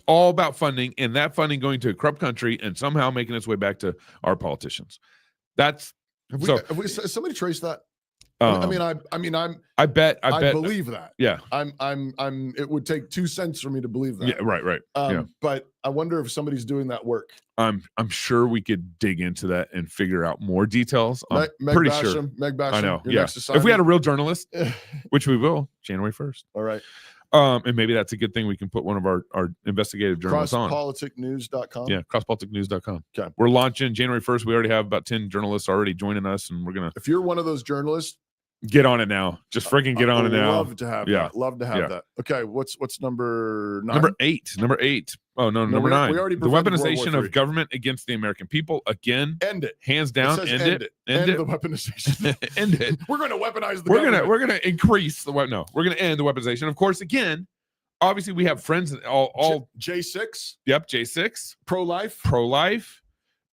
all about funding, and that funding going to a corrupt country and somehow making its way back to our politicians. That's has somebody traced that? I bet. I believe that. Yeah. It would take 2 cents for me to believe that. Yeah. Right. But I wonder if somebody's doing that work. I'm sure we could dig into that and figure out more details. I'm pretty sure. Meg Basham. I know. Yeah. If we had a real journalist, which we will, January 1st. All right. And maybe that's a good thing. We can put one of our investigative journalists on. Crosspoliticnews.com. Yeah, crosspoliticnews.com. Okay. We're launching January 1st. We already have about 10 journalists already joining us, and we're gonna. If you're one of those journalists, get on it now. Just freaking get on it now. Love to have that. Love to have that. Okay, what's number 9? Number 8. Oh no, number 9. We already the weaponization of government against the American people. Again, end it. Hands down, end it. End the weaponization. End it. We're going to weaponize the government. We're going to increase the no. We're going to end the weaponization. Of course, again, obviously we have friends all J6. Yep, J6. Pro-life.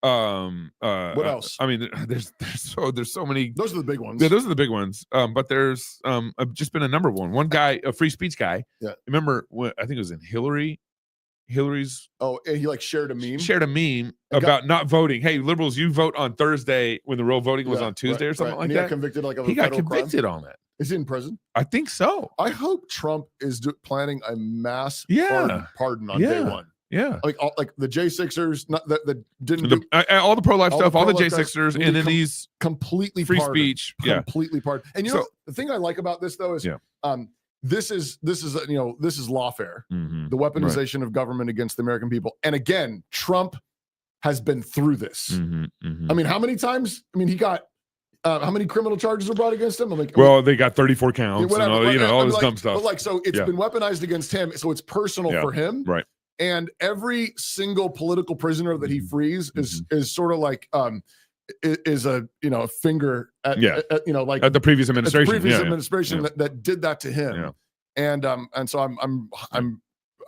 What else? I mean, there's so many. Those are the big ones. Yeah, those are the big ones. But there's just been a number one. One guy, a free speech guy. Yeah. Remember I think it was in Hillary's. Oh, and he shared a meme. About not voting. Hey, liberals, you vote on Thursday when the real voting was on Tuesday or something like that. Got convicted he got convicted on that. Is he in prison? I think so. I hope Trump is planning a mass pardon on day 1. Yeah. Like the J6ers, not that didn't all the pro-life stuff, all the pro-life J6ers, guys, and then these completely free pardoned, speech. Completely pardoned. And know the thing I like about this though is this is lawfare, the weaponization of government against the American people. And again, Trump has been through this. I mean, how many times? I mean, he got how many criminal charges were brought against him? They got 34 counts and all this dumb stuff. But so it's been weaponized against him, so it's personal for him, right? And every single political prisoner that he frees is sort of like is a finger at like at the previous administration, that did that to him. And so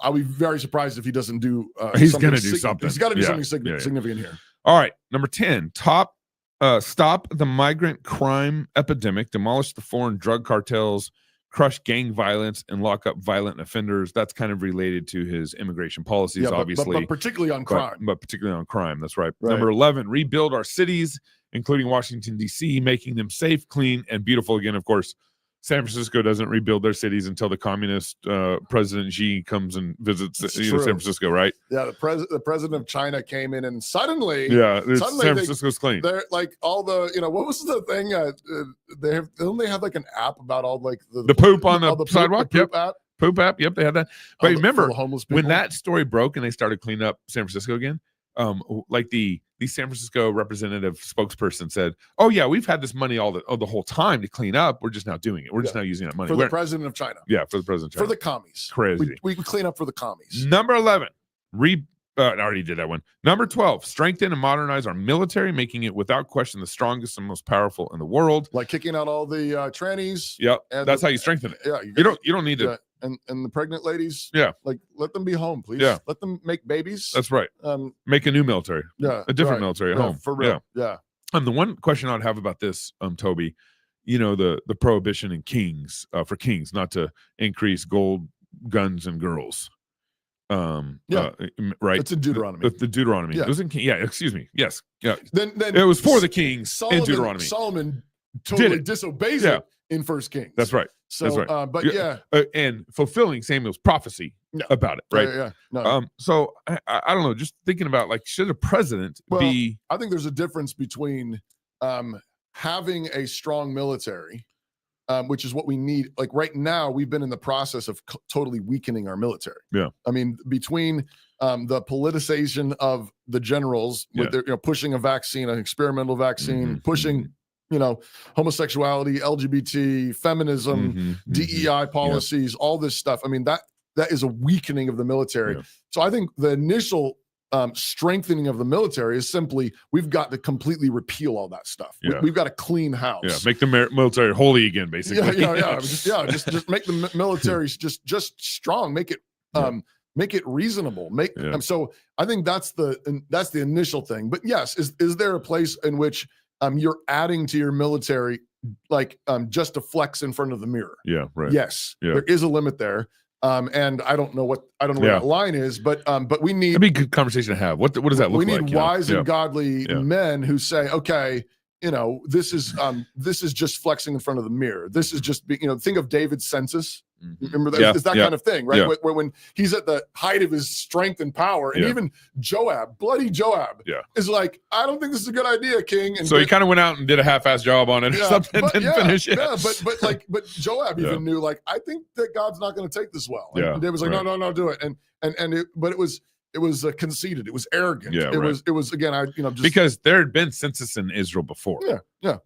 I'll be very surprised if he doesn't do. He's going to do something. He's got to do something significant here. All right, number 10. Stop the migrant crime epidemic, demolish the foreign drug cartels, crush gang violence, and lock up violent offenders. That's kind of related to his immigration policies, obviously. But particularly on crime. But particularly on crime, that's right. Number 11, rebuild our cities, including Washington, D.C., making them safe, clean, and beautiful again, of course. San Francisco doesn't rebuild their cities until the communist President Xi comes and visits San Francisco, right? Yeah, the president of China came in and suddenly San Francisco's clean. They're like all the what was the thing? They have like an app about all like the poop on the sidewalk. Poop app. Poop app. Yep, they had that. But remember homeless when that story broke and they started cleaning up San Francisco again? Like the San Francisco representative spokesperson said, "Oh yeah, we've had this money all the whole time to clean up. We're just now doing it. We're just now using that money for the president of China. Yeah, for the president of China. For the commies. Crazy. We clean up for the commies. Number 11, I already did that one. Number 12, strengthen and modernize our military, making it without question the strongest and most powerful in the world. Like kicking out all the trannies. Yep, that's how you strengthen it. Yeah, you don't need to. And the pregnant ladies. Yeah, like let them be home, please. Yeah, let them make babies. That's right. Make a new military. Yeah, a different military at home for real. Yeah. The one question I'd have about this, Toby, the prohibition in kings for kings not to increase gold, guns, and girls. Right. It's in Deuteronomy. The Deuteronomy. Yeah. It was in King. Yeah. Excuse me. Yes. Yeah. Then it was for the kings in Deuteronomy. Solomon totally disobeys it in First Kings. That's right. So, that's right. But and fulfilling Samuel's prophecy about it, right? Yeah. No. So I don't know. Just thinking about should a president be? I think there's a difference between having a strong military, which is what we need. Like right now, we've been in the process of totally weakening our military. Yeah. I mean, between the politicization of the generals, with their, pushing a vaccine, an experimental vaccine, pushing. Homosexuality, LGBT, feminism, DEI policies, all this stuff. I mean, that is a weakening of the military. Yeah. So I think the initial strengthening of the military is simply we've got to completely repeal all that stuff. Yeah. We've got to clean house. Yeah, make the military holy again, basically. Just make the military just strong. Make it reasonable. So I think that's the initial thing. But yes, is there a place in which you're adding to your military, just to flex in front of the mirror? Yeah, right. Yes, yeah. There is a limit there, and I don't know where that line is, but we need. It'd be a good conversation to have. What does that look like? We need wise and godly men who say, okay, this is just flexing in front of the mirror. This is just think of David's census. Remember that? It's that kind of thing, right? Yeah. Where when he's at the height of his strength and power, and even bloody Joab, is like, I don't think this is a good idea, King. And so he kind of went out and did a half-ass job on it or something, and didn't finish it. Yeah, but Joab even knew, I think that God's not going to take this well. And David was like, no, do it. But it was conceited. It was arrogant. Yeah, it was again. Because there had been census in Israel before. Yeah.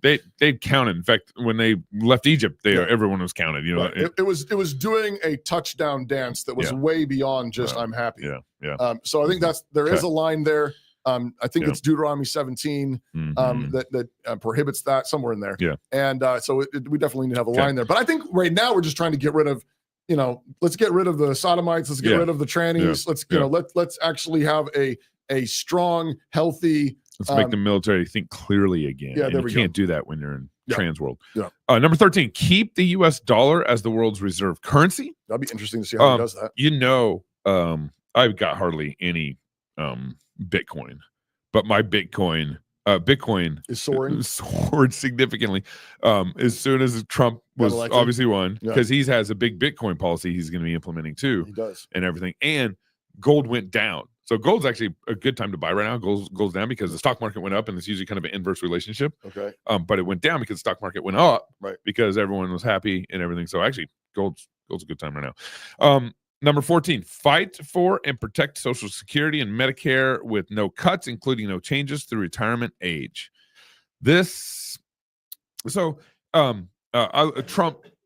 They'd counted. In fact, when they left Egypt, everyone was counted. It was doing a touchdown dance that was way beyond just I'm happy. Yeah. So I think there is a line there. I think it's Deuteronomy 17 that prohibits that somewhere in there. Yeah. And so we definitely need to have a line there. But I think right now we're just trying to get rid of. Let's get rid of the sodomites. Let's get rid of the trannies. Let's actually have a strong, healthy. Let's make the military think clearly again. Yeah, you can't do that when you're in trans world. Yeah. Number 13, keep the U.S. dollar as the world's reserve currency. That'd be interesting to see how he does that. I've got hardly any Bitcoin, but my Bitcoin is soared significantly as soon as Trump was obviously won, because he has a big Bitcoin policy he's going to be implementing too. He does. And everything. And gold went down. So gold's actually a good time to buy right now. Gold's down because the stock market went up, and it's usually kind of an inverse relationship. Okay. But it went down because the stock market went up, right? Because everyone was happy and everything. So actually, gold's a good time right now. Number 14, fight for and protect Social Security and Medicare with no cuts, including no changes through retirement age. Trump,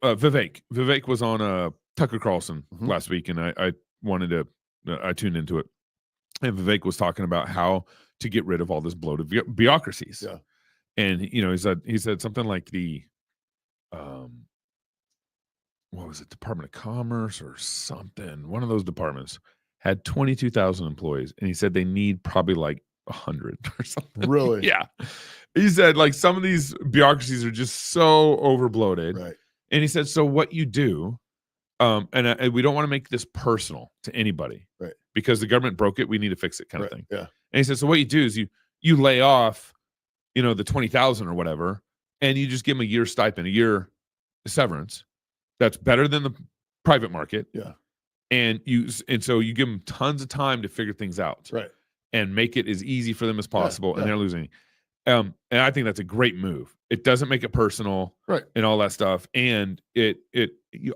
Vivek was on Tucker Carlson last week, and I tuned into it, and Vivek was talking about how to get rid of all this bloated bureaucracies. Yeah. And he said something like the what was it, Department of Commerce or something, one of those departments had 22,000 employees, and he said they need probably like 100 or something. Really? Yeah. He said like some of these bureaucracies are just so overbloated. Right. And he said, so what you do, and we don't want to make this personal to anybody, right? Because the government broke it, we need to fix it, kind of thing. Yeah. And he said, so what you do is you lay off, the 20,000 or whatever, and you just give them a year stipend, a year severance. That's better than the private market. Yeah. And so you give them tons of time to figure things out, right? And make it as easy for them as possible, yeah. and they're losing. And I think that's a great move. It doesn't make it personal, right? And all that stuff. And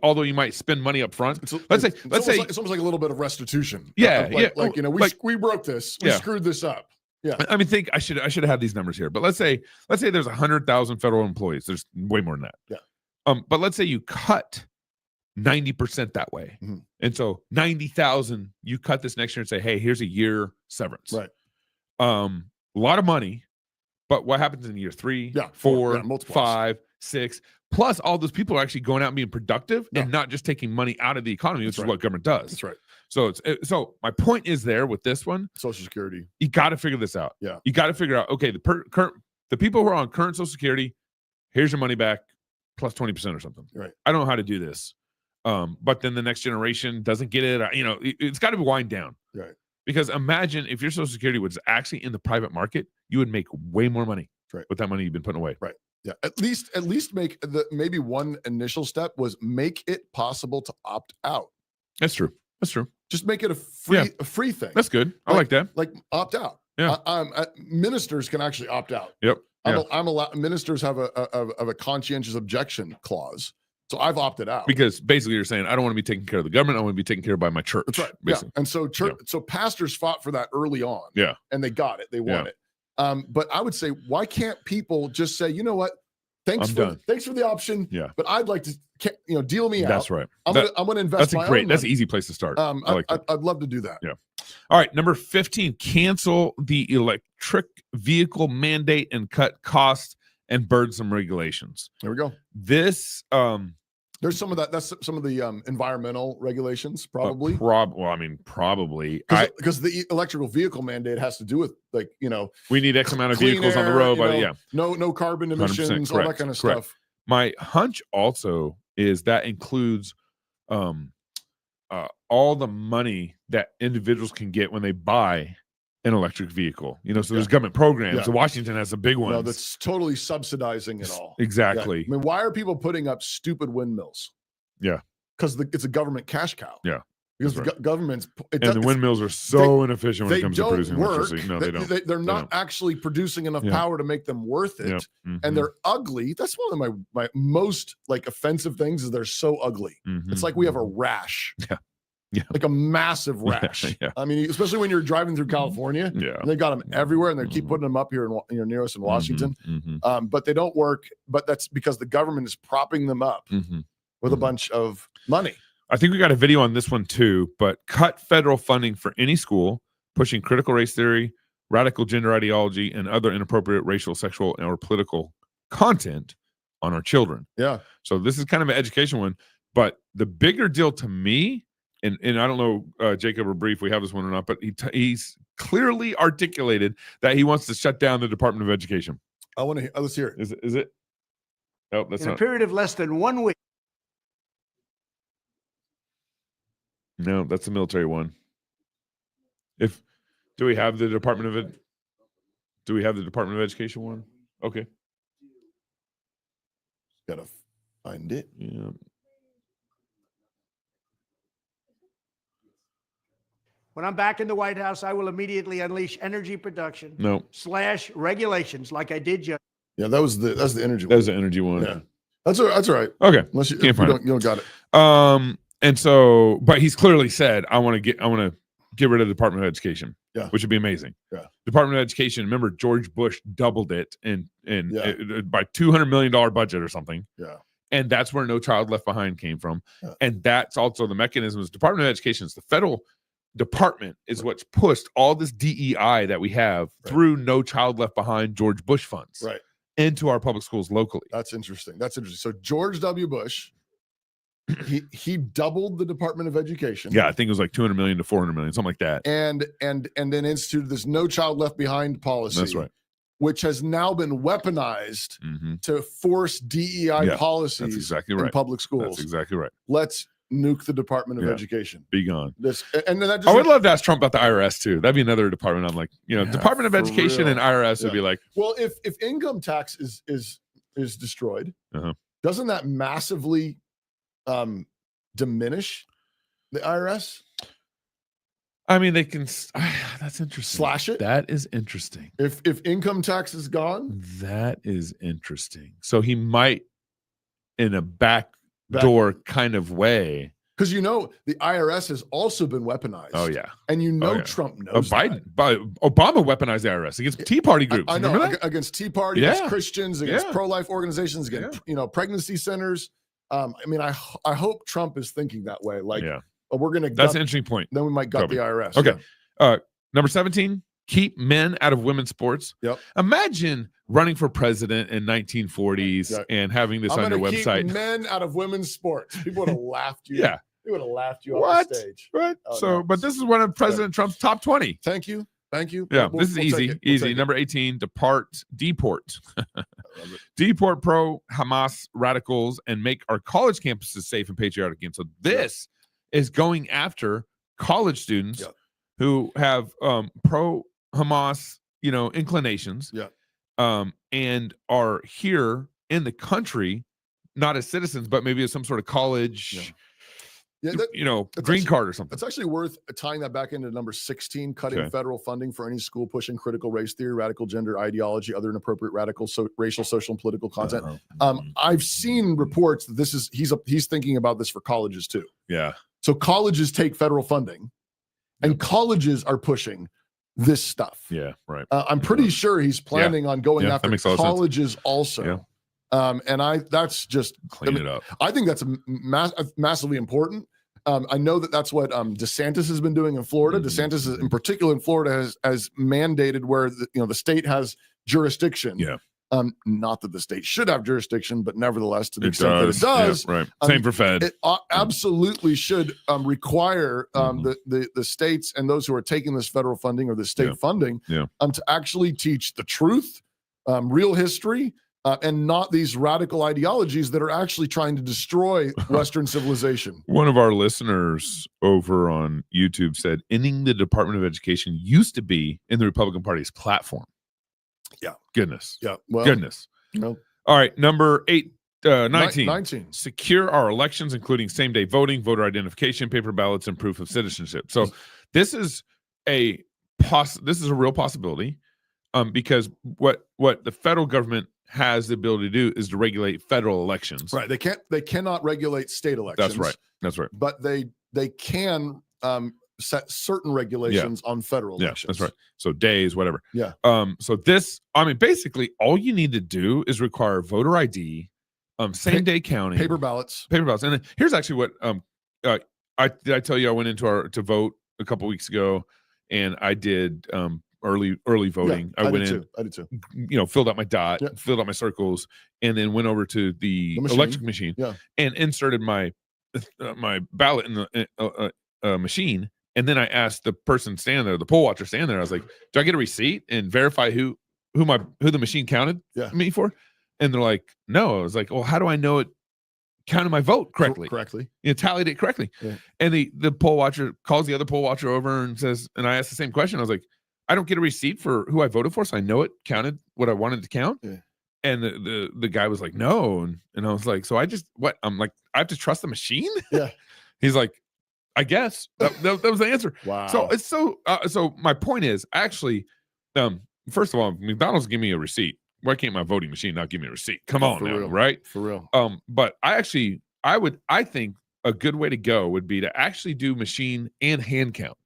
although you might spend money up front, it's almost like a little bit of restitution. Yeah, we broke this, we screwed this up. Yeah. I mean, I should have had these numbers here, but let's say there's 100,000 federal employees. There's way more than that. Yeah. But let's say you cut 90% that way. And so 90,000, you cut this next year and say, hey, here's a year severance. Right. A lot of money, but what happens in year 3, 4, 5, 6, plus all those people are actually going out and being productive and not just taking money out of the economy, which is what government does. That's right. So my point is there with this one, Social Security, you got to figure this out. Yeah. You got to figure out, okay, the people who are on current Social Security, here's your money back plus 20% or something. Right. I don't know how to do this. But then the next generation doesn't get it. It's got to be wind down. Right. Because imagine if your Social Security was actually in the private market, you would make way more money with that money you've been putting away. Right. Yeah. At least make maybe one initial step was make it possible to opt out. That's true. Just make it a free thing. That's good. I like that. Like opt out. Yeah. Ministers can actually opt out. Yep. I'm allowed. Ministers have a conscientious objection clause. So I've opted out. Because basically you're saying, I don't want to be taken care of the government. I want to be taken care of by my church. That's right. Basically. Yeah. And so so pastors fought for that early on. Yeah. And they got it. They won it. But I would say, why can't people just say, you know what? Thanks for the option. Yeah. But I'd like to, deal me out. That's right. I'm gonna invest. That's an easy place to start. I'd love to do that. Yeah. All right. Number 15, cancel the electric vehicle mandate and cut costs and burdensome regulations. There we go. This, there's some of that. That's some of the environmental regulations, probably. Probably. Because the electrical vehicle mandate has to do with we need X amount of vehicles on the road. No carbon emissions, all that kind of stuff. My hunch also is that includes all the money that individuals can get when they buy an electric vehicle. So there's government programs. Yeah. So Washington has some big ones. No, that's totally subsidizing it all. Exactly. Yeah. I mean, why are people putting up stupid windmills? Yeah. Because it's a government cash cow. Yeah. Because the government's the windmills are so inefficient when it comes to producing electricity. No, they don't. They're not actually producing enough power to make them worth it. Yeah. Mm-hmm. And they're ugly. That's one of my most offensive things is they're so ugly. Mm-hmm. It's like we have a rash. Yeah. Yeah. Like a massive rash. Yeah. I mean, especially when you're driving through California. Yeah. And they got them everywhere, and they keep putting them up here near us in Washington. Mm-hmm. But they don't work. But that's because the government is propping them up with a bunch of money. I think we got a video on this one too. But cut federal funding for any school pushing critical race theory, radical gender ideology, and other inappropriate racial, sexual, or political content on our children. Yeah. So this is kind of an education one. But the bigger deal to me. And I don't know, Jacob or Bree, if we have this one or not, but he's clearly articulated that he wants to shut down the Department of Education. I want to hear. Let's hear it. Is it? Oh, that's in not. A period of less than 1 week. No, that's the military one. Do we have the Department of Education one? Okay. Gotta find it. Yeah. When I'm back in the White House, I will immediately unleash energy production / regulations like I did just. Yeah, that's the energy one. That was the energy one. Yeah. That's all right. Okay. Unless you Can't find don't, you don't got it. And so, but he's clearly said, I want to get rid of the Department of Education. Yeah. Which would be amazing. Yeah. Department of Education, remember George Bush doubled it by $200 million budget or something. Yeah. And that's where No Child Left Behind came from. Yeah. And that's also the mechanisms. Department of Education is the federal department is what's pushed all this DEI that we have through No Child Left Behind George Bush funds into our public schools locally. That's interesting. So George W. Bush, he doubled the Department of Education. Yeah, I think it was like 200 million to 400 million, something like that. And then instituted this No Child Left Behind policy. That's right. Which has now been weaponized to force DEI policies that's exactly right. in public schools. That's exactly right. Let's nuke the Department of Education. Be gone. I would love to ask Trump about the IRS too. That'd be another department. I'm like, Department of Education and IRS would be like. Well, if income tax is destroyed, doesn't that massively diminish the IRS? I mean, they can. That's interesting. Slash it. That is interesting. If income tax is gone, that is interesting. So he might, in a backdoor kind of way, because the IRS has also been weaponized. Oh yeah, and Trump knows. Obama weaponized the IRS against Tea Party groups. I know against Tea Party, against Christians, against pro-life organizations, against pregnancy centers. I mean, I hope Trump is thinking that way. Like, we're gonna. That's an interesting point. Then we might gut the IRS. Okay. Number 17. Keep men out of women's sports. Yep. Imagine running for president in 1940s and having this on your website. Keep men out of women's sports. People would have laughed you. Yeah. They would have laughed you off the stage. Right. But this is one of President Trump's top 20. Thank you. Yeah. This is easy. Easy. Number 18. Deport. Deport pro-Hamas radicals and make our college campuses safe and patriotic again. So this is going after college students who have pro-Hamas, inclinations, and are here in the country, not as citizens, but maybe as some sort of college, green card or something. It's actually worth tying that back into number 16, cutting federal funding for any school pushing critical race theory, radical gender ideology, other inappropriate radical racial, social, and political content. I've seen reports that he's thinking about this for colleges too. Yeah. So colleges take federal funding, and colleges are pushing this stuff. Yeah, right. I'm pretty sure he's planning on going after colleges also. And that's just clean it up. I think that's massively important. I know that's what DeSantis has been doing in Florida. DeSantis, in particular in Florida, has mandated where the state has jurisdiction. Yeah. Not that the state should have jurisdiction, but nevertheless, to the extent that it does, right. Same for Fed. It absolutely should require the states and those who are taking this federal funding or the state funding to actually teach the truth, real history, and not these radical ideologies that are actually trying to destroy Western civilization. One of our listeners over on YouTube said, ending the Department of Education used to be in the Republican Party's platform. Yeah. Goodness. Yeah. Well, goodness. No. All right. Number 19. 19. Secure our elections, including same-day voting, voter identification, paper ballots, and proof of citizenship. So this is a real possibility, because what the federal government has the ability to do is to regulate federal elections. Right. They cannot regulate state elections. That's right. But they can set certain regulations on federal elections. That's right. So days, whatever. Yeah. So basically all you need to do is require voter ID, same day counting, paper ballots. And then here's actually what I tell you I went to vote a couple weeks ago, and I did early voting. Yeah, I did too. Filled out my dot, filled out my circles, and then went over to the electric machine and inserted my ballot in the machine. And then I asked the person standing there, the poll watcher standing there, I was like, do I get a receipt and verify who the machine counted me for? And they're like, no. I was like, well, how do I know it counted my vote correctly? Tallied it correctly. Yeah. And the poll watcher calls the other poll watcher over and says, and I asked the same question. I was like, I don't get a receipt for who I voted for, so I know it counted what I wanted to count. Yeah. And the guy was like, no. And I was like, so I'm like, I have to trust the machine? Yeah. He's like, I guess that was the answer. Wow. So it's so my point is actually, first of all, McDonald's give me a receipt. Why can't my voting machine not give me a receipt? Come on now, real. right? For real. But I think a good way to go would be to actually do machine and hand count.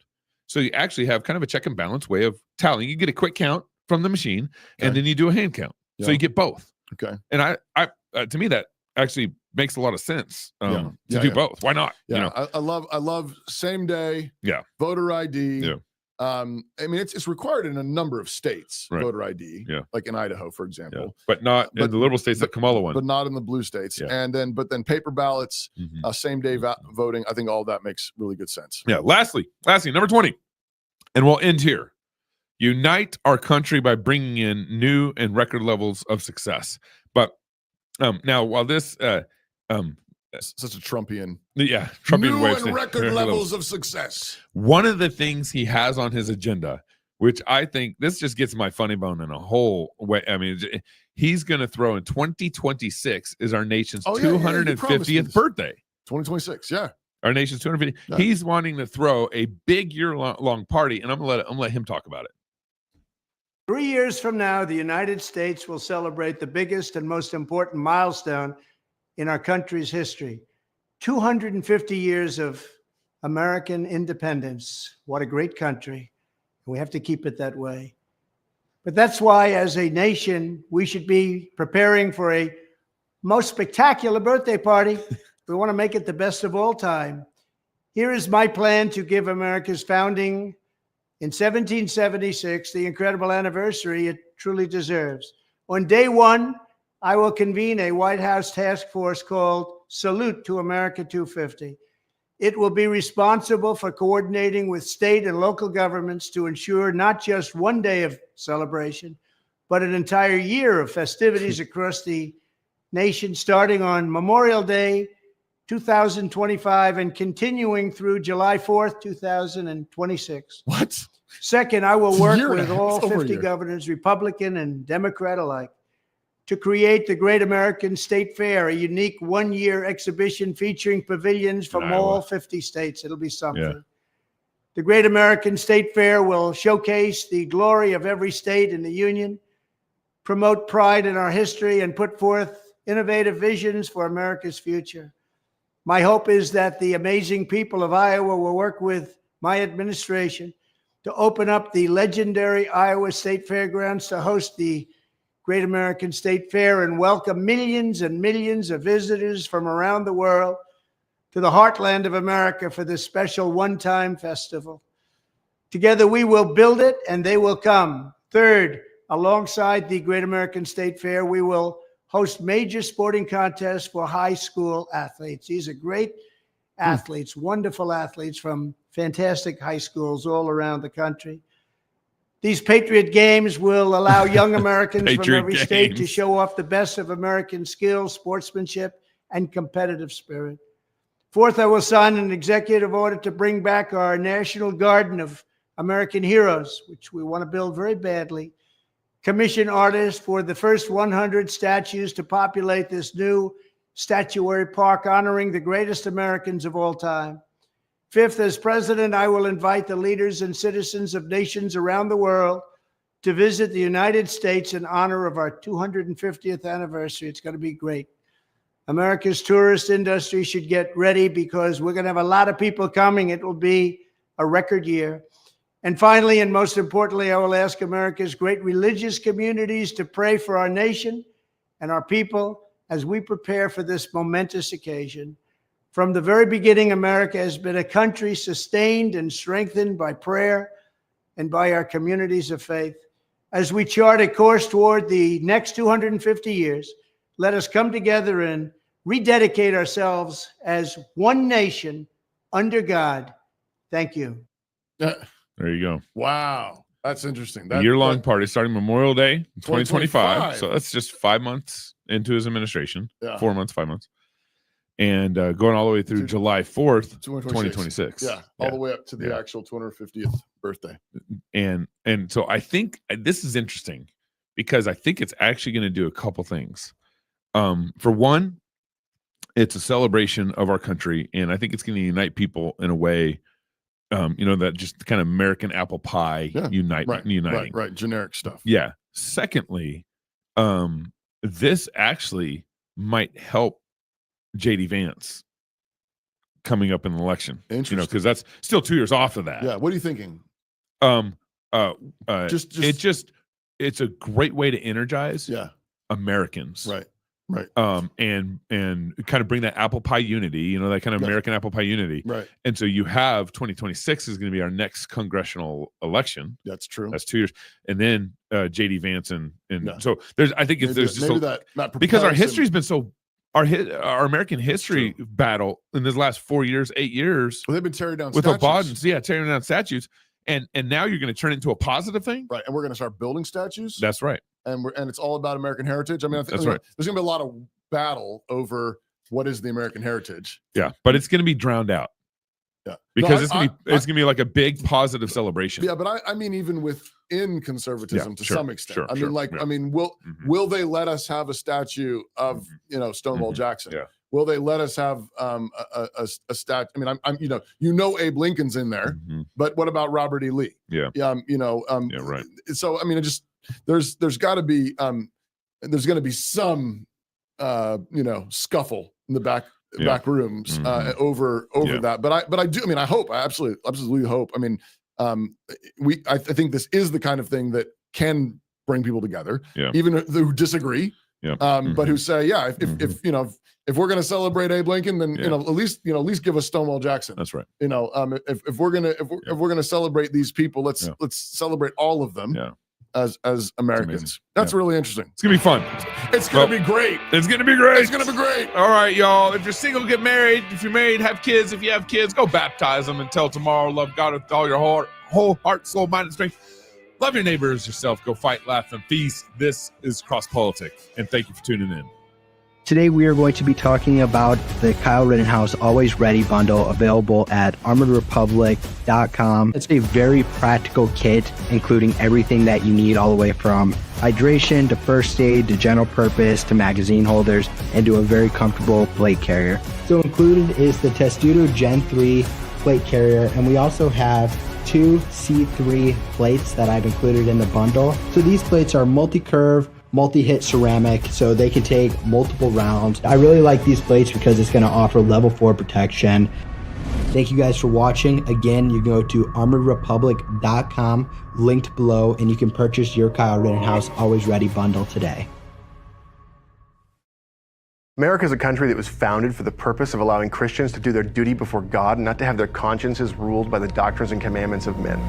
So you actually have kind of a check and balance way of tallying. You get a quick count from the machine, and then you do a hand count. So you get both. Okay. And I to me that actually makes a lot of sense to do both. Why not? Yeah. You know? I love same day. Voter ID. Yeah. I mean, it's required in a number of states, Right. voter ID. Yeah. Like in Idaho, for example. Yeah. But not in the liberal states that Kamala won. But not in the blue states. Yeah. But then paper ballots, same day voting. I think all that makes really good sense. Yeah. Lastly, number 20, and we'll end here. Unite our country by bringing in new and record levels of success. But now, while this such a Trumpian, Trumpian new way of and saying record levels of success. One of the things he has on his agenda, which I think this just gets my funny bone in a whole way. I mean, he's going to throw in 2026 is our nation's 250th birthday. 2026, yeah. Our nation's 250. Yeah. He's wanting to throw a big year-long party, and I'm gonna let him talk about it. 3 years from now, the United States will celebrate the biggest and most important milestone in our country's history. 250 years of American independence. What a great country. We have to keep it that way. But that's why, as a nation, we should be preparing for a most spectacular birthday party. We want to make it the best of all time. Here is my plan to give America's founding in 1776 the incredible anniversary it truly deserves. On day one, I will convene a White House task force called Salute to America 250. It will be responsible for coordinating with state and local governments to ensure not just one day of celebration, but an entire year of festivities across the nation, starting on Memorial Day 2025 and continuing through July 4th, 2026. What? Second, I will It's a work year and with a half. all It's over a 50 year. governors, Republican and Democrat alike, to create the Great American State Fair, a unique one-year exhibition featuring pavilions from all 50 states. It'll be something. Yeah. The Great American State Fair will showcase the glory of every state in the Union, promote pride in our history, and put forth innovative visions for America's future. My hope is that the amazing people of Iowa will work with my administration to open up the legendary Iowa State Fairgrounds to host the Great American State Fair and welcome millions and millions of visitors from around the world to the heartland of America for this special one-time festival. Together we will build it and they will come. Third, alongside the Great American State Fair, we will host major sporting contests for high school athletes. These are great athletes, wonderful athletes from fantastic high schools all around the country. These Patriot Games will allow young Americans from every state to show off the best of American skills, sportsmanship, and competitive spirit. Fourth, I will sign an executive order to bring back our National Garden of American Heroes, which we want to build very badly. Commission artists for the first 100 statues to populate this new statuary park honoring the greatest Americans of all time. Fifth, as president, I will invite the leaders and citizens of nations around the world to visit the United States in honor of our 250th anniversary. It's going to be great. America's tourist industry should get ready because we're going to have a lot of people coming. It will be a record year. And finally, and most importantly, I will ask America's great religious communities to pray for our nation and our people as we prepare for this momentous occasion. From the very beginning, America has been a country sustained and strengthened by prayer and by our communities of faith. As we chart a course toward the next 250 years, let us come together and rededicate ourselves as one nation under God. Thank you. There you go. Wow. That's interesting. A year-long party starting Memorial Day 2025. 2025. So that's just 5 months into his administration. Yeah. 4 months, 5 months. And going all the way through July 4th, 2026. Yeah, all the way up to the actual 250th birthday. And so I think this is interesting because I think it's actually going to do a couple things. For one, It's a celebration of our country, and I think it's going to unite people in a way, that just kind of American apple pie uniting. Right. Generic stuff. Yeah. Secondly, this actually might help JD Vance coming up in the election. Interesting. Because that's still 2 years off of that. Yeah. What are you thinking? It's a great way to energize Americans. Right. And kind of bring that apple pie unity, that kind of American apple pie unity. Right. And so you have 2026 is going to be our next congressional election. That's true. That's 2 years. And then JD Vance so there's because our history's been so our American history battle in this last 4 years, 8 years. Well, they've been tearing down with statues. Obama, tearing down statues. And now you're going to turn it into a positive thing? Right. And we're going to start building statues. That's right. And it's all about American heritage. I mean, that's right. There's going to be a lot of battle over what is the American heritage. Yeah, but it's going to be drowned out. Yeah. Because it's going to be like a big positive celebration. Yeah, but I mean, even within conservatism to some extent. Will they let us have a statue of, Stonewall Jackson? Yeah. Will they let us have a statue? I mean, Abe Lincoln's in there, but what about Robert E. Lee? Yeah. Right. So I mean, there's got to be there's going to be some scuffle in the back rooms over that. But I do. I mean, I hope. I absolutely hope. I mean, I think this is the kind of thing that can bring people together, even who disagree. But who say, if we're going to celebrate Abe Lincoln, then at least give us Stonewall Jackson. That's right. If we're gonna celebrate these people, let's celebrate all of them as Americans. That's really interesting. It's gonna be fun. It's gonna be great. It's gonna be great. It's gonna be great. All right, y'all. If you're single, get married. If you're married, have kids. If you have kids, go baptize them until tomorrow. Love God with all your whole heart, soul, mind, and strength. Love your neighbors yourself. Go fight, laugh, and feast. This is Cross Politic, and thank you for tuning in. Today we are going to be talking about the Kyle Rittenhouse Always Ready bundle available at armoredrepublic.com. It's a very practical kit, including everything that you need all the way from hydration to first aid to general purpose to magazine holders and to a very comfortable plate carrier. So included is the Testudo Gen 3 plate carrier, and we also have 2 C3 plates that I've included in the bundle. So these plates are multi-curve, multi-hit ceramic, so they can take multiple rounds. I really like these plates because it's going to offer level 4 protection. Thank you guys for watching. Again, you can go to armoredrepublic.com, linked below, and you can purchase your Kyle Rittenhouse Always Ready bundle today. America is a country that was founded for the purpose of allowing Christians to do their duty before God and not to have their consciences ruled by the doctrines and commandments of men.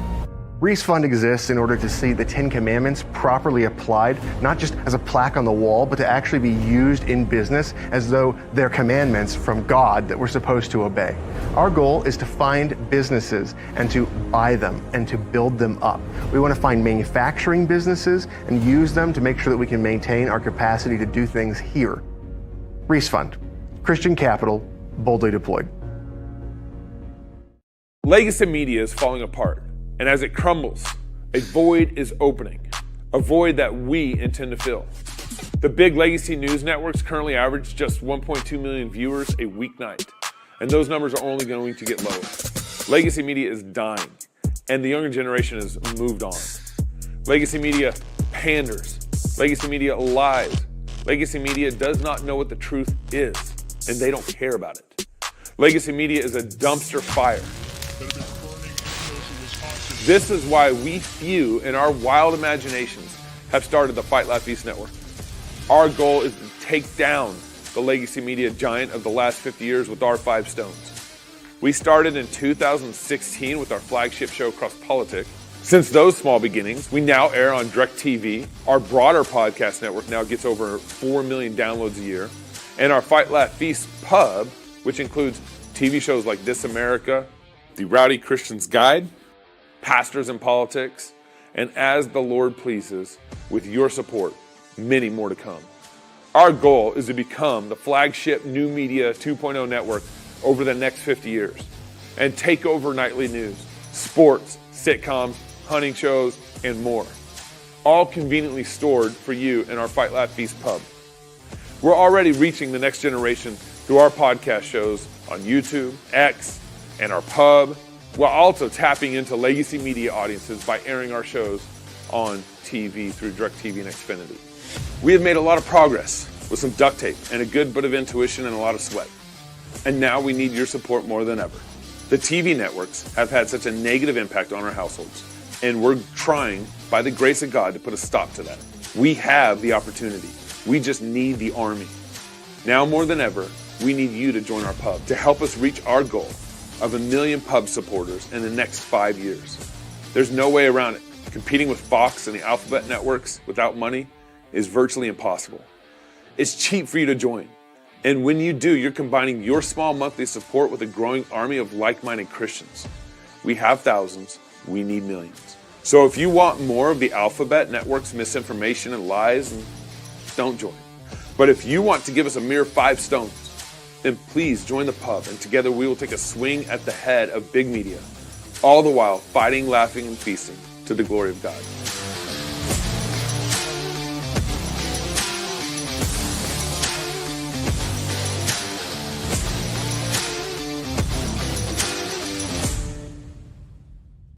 Reece Fund exists in order to see the 10 Commandments properly applied, not just as a plaque on the wall, but to actually be used in business as though they're commandments from God that we're supposed to obey. Our goal is to find businesses and to buy them and to build them up. We want to find manufacturing businesses and use them to make sure that we can maintain our capacity to do things here. Reece Fund, Christian capital, boldly deployed. Legacy media is falling apart. And as it crumbles, a void is opening, a void that we intend to fill. The big legacy news networks currently average just 1.2 million viewers a weeknight, and those numbers are only going to get lower. Legacy media is dying, and the younger generation has moved on. Legacy media panders. Legacy media lies. Legacy media does not know what the truth is, and they don't care about it. Legacy media is a dumpster fire. This is why we few in our wild imaginations have started the Fight Laugh Feast Network. Our goal is to take down the legacy media giant of the last 50 years with our 5 stones. We started in 2016 with our flagship show, Cross Politic. Since those small beginnings, we now air on DirecTV. Our broader podcast network now gets over 4 million downloads a year. And our Fight Laugh Feast pub, which includes TV shows like This America, The Rowdy Christian's Guide, Pastors in Politics, and As the Lord Pleases, with your support, many more to come. Our goal is to become the flagship new media 2.0 network over the next 50 years and take over nightly news, sports, sitcoms, hunting shows, and more, all conveniently stored for you in our Fight Laugh Feast pub. We're already reaching the next generation through our podcast shows on YouTube, X, and our pub, while also tapping into legacy media audiences by airing our shows on TV through DirecTV and Xfinity. We have made a lot of progress with some duct tape and a good bit of intuition and a lot of sweat. And now we need your support more than ever. The TV networks have had such a negative impact on our households, and we're trying, by the grace of God, to put a stop to that. We have the opportunity. We just need the army. Now more than ever, we need you to join our pub to help us reach our goal of 1 million pub supporters in the next 5 years. There's no way around it. Competing with Fox and the Alphabet networks without money is virtually impossible. It's cheap for you to join. And when you do, you're combining your small monthly support with a growing army of like-minded Christians. We have thousands, we need millions. So if you want more of the Alphabet network's misinformation and lies, don't join. But if you want to give us a mere 5 stones, then please join the pub, and together we will take a swing at the head of big media, all the while fighting, laughing, and feasting to the glory of God.